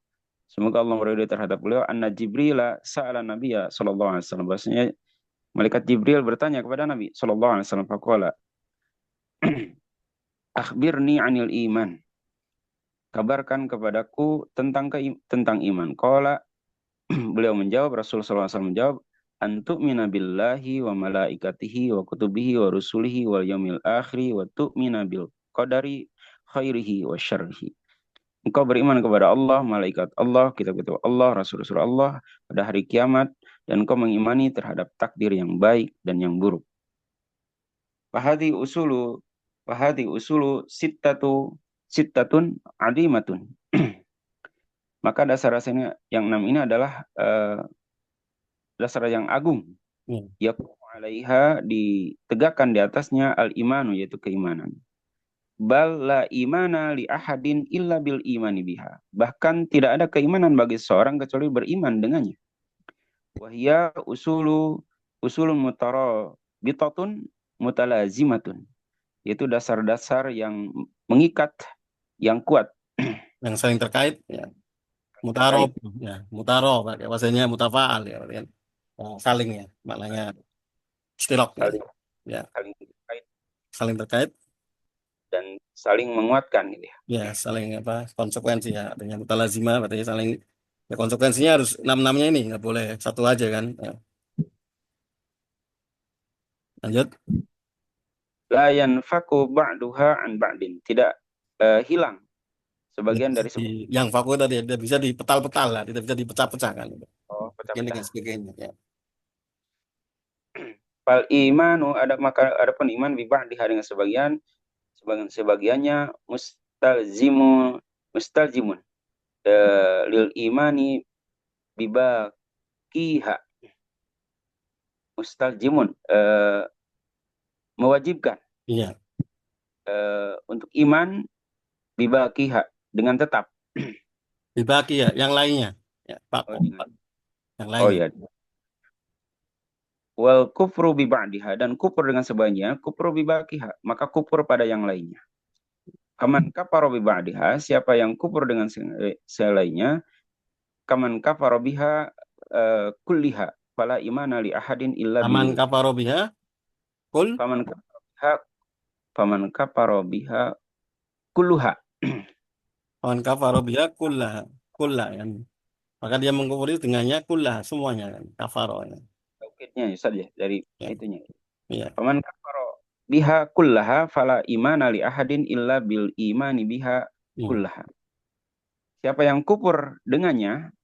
semoga Allah meridhai terhadap beliau, anna Jibril sa'ala Nabiyya sallallahu alaihi wasallam, bahwasanya malaikat Jibril bertanya kepada Nabi sallallahu alaihi wasallam, faqala akhbirni 'anil iman, kabarkan kepadaku tentang iman. Qala beliau menjawab, Rasul sallallahu alaihi wasallam menjawab, antu'mina billahi wa malaikatihi wa kutubihi wa rusulihi wal yaumil akhir wa tu'mina bil qadari khairihi wa syarrihi. Engkau beriman kepada Allah, malaikat Allah, kitab-kitab Allah, rasul-rasul Allah, pada hari kiamat, dan engkau mengimani terhadap takdir yang baik dan yang buruk. Fahadi usulu sittatun adimatun. Maka dasar-dasarnya yang 6 ini adalah dasar yang agung. Yaqumu alaiha, ditegakkan di atasnya al-imanu, yaitu keimanan. Bal la imana li ahadin illa bil imani biha. Bahkan tidak ada keimanan bagi seorang kecuali beriman dengannya. Wahia usulun mutarabitatun mutalazimatun, yaitu dasar-dasar yang mengikat, yang kuat yang saling terkait ya. terkait. Mutarob ya, mutarob pakai bahasanya mutafaal ya, berarti kan. Saling ya, maknanya istirok ya. Saling Ya, saling terkait saling terkait dan saling menguatkan gitu ya. ya, saling apa? Konsekuensi ya, artinya mutalazimah berarti saling ya, konsekuensinya harus enam-enamnya ini nggak boleh satu aja kan. Ya. Lanjut. La yanfaku ba'duha an ba'din. Tidak hilang Ya, sebagian dari yang faku tadi tidak bisa dipetal-petal lah, tidak bisa dipecah-pecah kan. Ini pecah-pecah. dan sebagainya ya. Fal imanu maka adapun iman bi ba'diha dengan sebagiannya mustalzimun lil imani bibaqiha. Mustalzimun mewajibkan Iya, untuk iman bibaqiha dengan tetap. dibagi ya, yang lainnya. Ya, Pak. Oh, Yang oh lainnya. ya. Wal kufru bi ba'diha, dan kufur dengan sebagiannya, kufru bi baqiha, maka kufur pada yang lainnya. Kaman kafara bi ba'diha, siapa yang kufur dengan selainnya, kaman kafara biha kulliha, fala imana li ahadin illa Aman bil kafaro biha, kul, faman kafara biha faman kafara biha kulluha. aman kafaro biha kullah, kullah kan. Maka dia mengkufuri dengannya kullah, semuanya kan. Kafaro ya. Taukidnya ya saja dari Ya, itunya. iya. Faman kafara biha kullaha fala imana li ahadin illa bil imani biha Hmm. kullaha. Siapa yang kufur dengannya,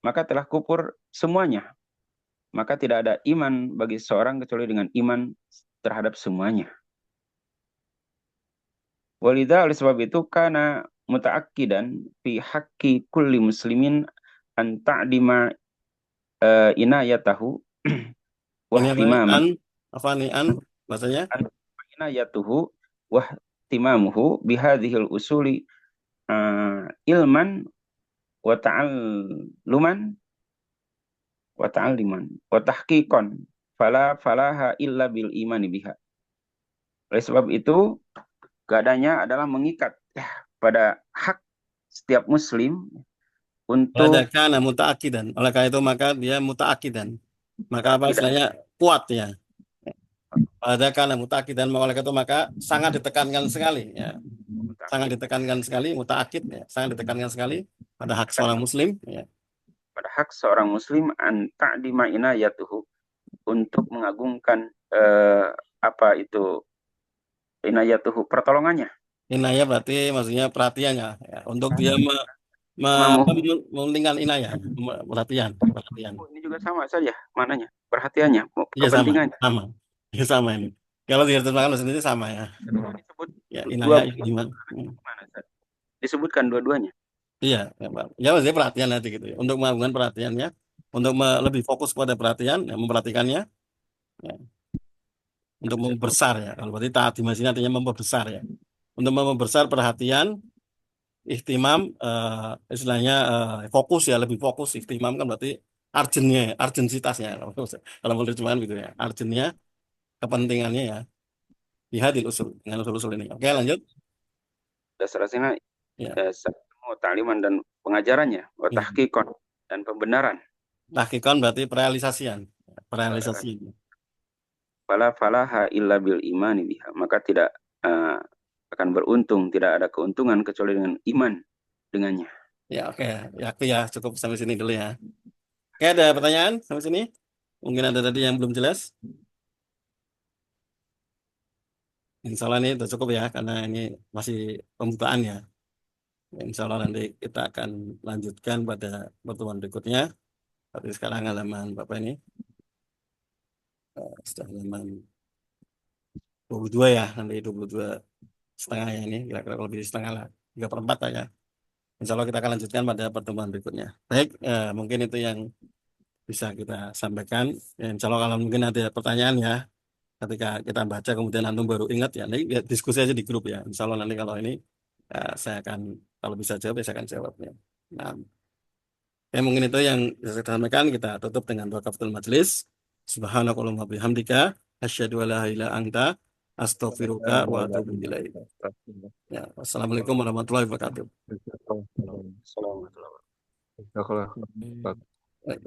maka telah kufur semuanya. Maka tidak ada iman bagi seorang kecuali dengan iman terhadap semuanya. Walidha, oleh sebab itu, karena muta'akkidan fi haqqi kulli muslimin an ta'dima inayatahu Ini apa? wahtimama Apa nih bahasanya? an inayatuhu wahtimamuhu bihadhil usuli ilman wa ta'alluman wa ta'alliman wa tahqiqan falaha illa bil imani biha. Oleh sebab itu, keadaannya adalah mengikat pada hak setiap muslim untuk Ladakana muta'akidan. Oleh karena itu maka dia muta'akidan. Maka apa tidak istilahnya? Kuat ya. Ladakana muta'akidan. Oleh karena itu maka sangat ditekankan sekali ya. Sangat ditekankan sekali muta'akid ya. Sangat ditekankan sekali pada hak seorang muslim ya. pada hak seorang muslim an ta'dima inayatuhu, untuk mengagungkan apa itu inayatuhu, pertolongannya. Inayah berarti maksudnya perhatiannya ya. Untuk dia Imamuhu, mementingkan inayah, perhatian. ini juga sama saja mananya, perhatiannya, Iya sama, kepentingannya. sama. Iya sama ini. Kalau diterjemahkan sendiri sama ya. Disebut Ya dua inayah iman. mana, disebutkan dua-duanya. Iya, ya, Pak. Ya maksudnya perhatian nanti gitu ya. Untuk melakukan perhatiannya, untuk lebih fokus pada perhatian, ya, memperhatikannya, ya. Untuk membesar ya. Kalau berarti taat di sini artinya memperbesar ya. Untuk memperbesar perhatian, ihtimam, istilahnya fokus ya, lebih fokus. Ihtimam kan berarti urgensitasnya. Kalau mau terjemahan gitu ya. Urgennya, kepentingannya ya. Dihadil usul dengan usul-usul ini. Oke, lanjut. Dasar-dasarnya Ya. ta'liman dan pengajarannya, wa tahqiqan dan pembenaran. Tahqiqan berarti perealisasian. Perealisasi. Fala falaha illa bil imani biha, maka tidak akan beruntung, tidak ada keuntungan kecuali dengan iman dengannya. Ya, oke. Ya, aku ya cukup sampai sini dulu ya. Oke, ada pertanyaan sampai sini? Mungkin ada tadi yang belum jelas. Insya Allah ini sudah cukup ya, karena ini masih pembukaan ya. Insya Allah nanti kita akan lanjutkan pada pertemuan berikutnya. Tapi sekarang halaman Bapak ini sudah halaman 22 ya, nanti 22 setengah ya ini, kira-kira lebih setengah lah, 3/4 lah ya. Insya Allah kita akan lanjutkan pada pertemuan berikutnya. Baik, mungkin itu yang bisa kita sampaikan. Ya, insya Allah kalau mungkin ada pertanyaan ya, ketika kita baca kemudian antum baru ingat ya, nanti diskusi aja di grup ya. Insya Allah nanti kalau ini saya akan, kalau bisa jawab ya saya akan jawabnya. Nah, mungkin itu yang bisa saya sampaikan. Kita tutup dengan doa kafaratul majelis. Subhanakallahumma bihamdika asyhadu an la ilaha illa anta astaghfiruka wa atubu ilaik. Ya, wassalamualaikum warahmatullahi wabarakatuh. Assalamualaikum warahmatullahi wabarakatuh. Jazakallah. Baik.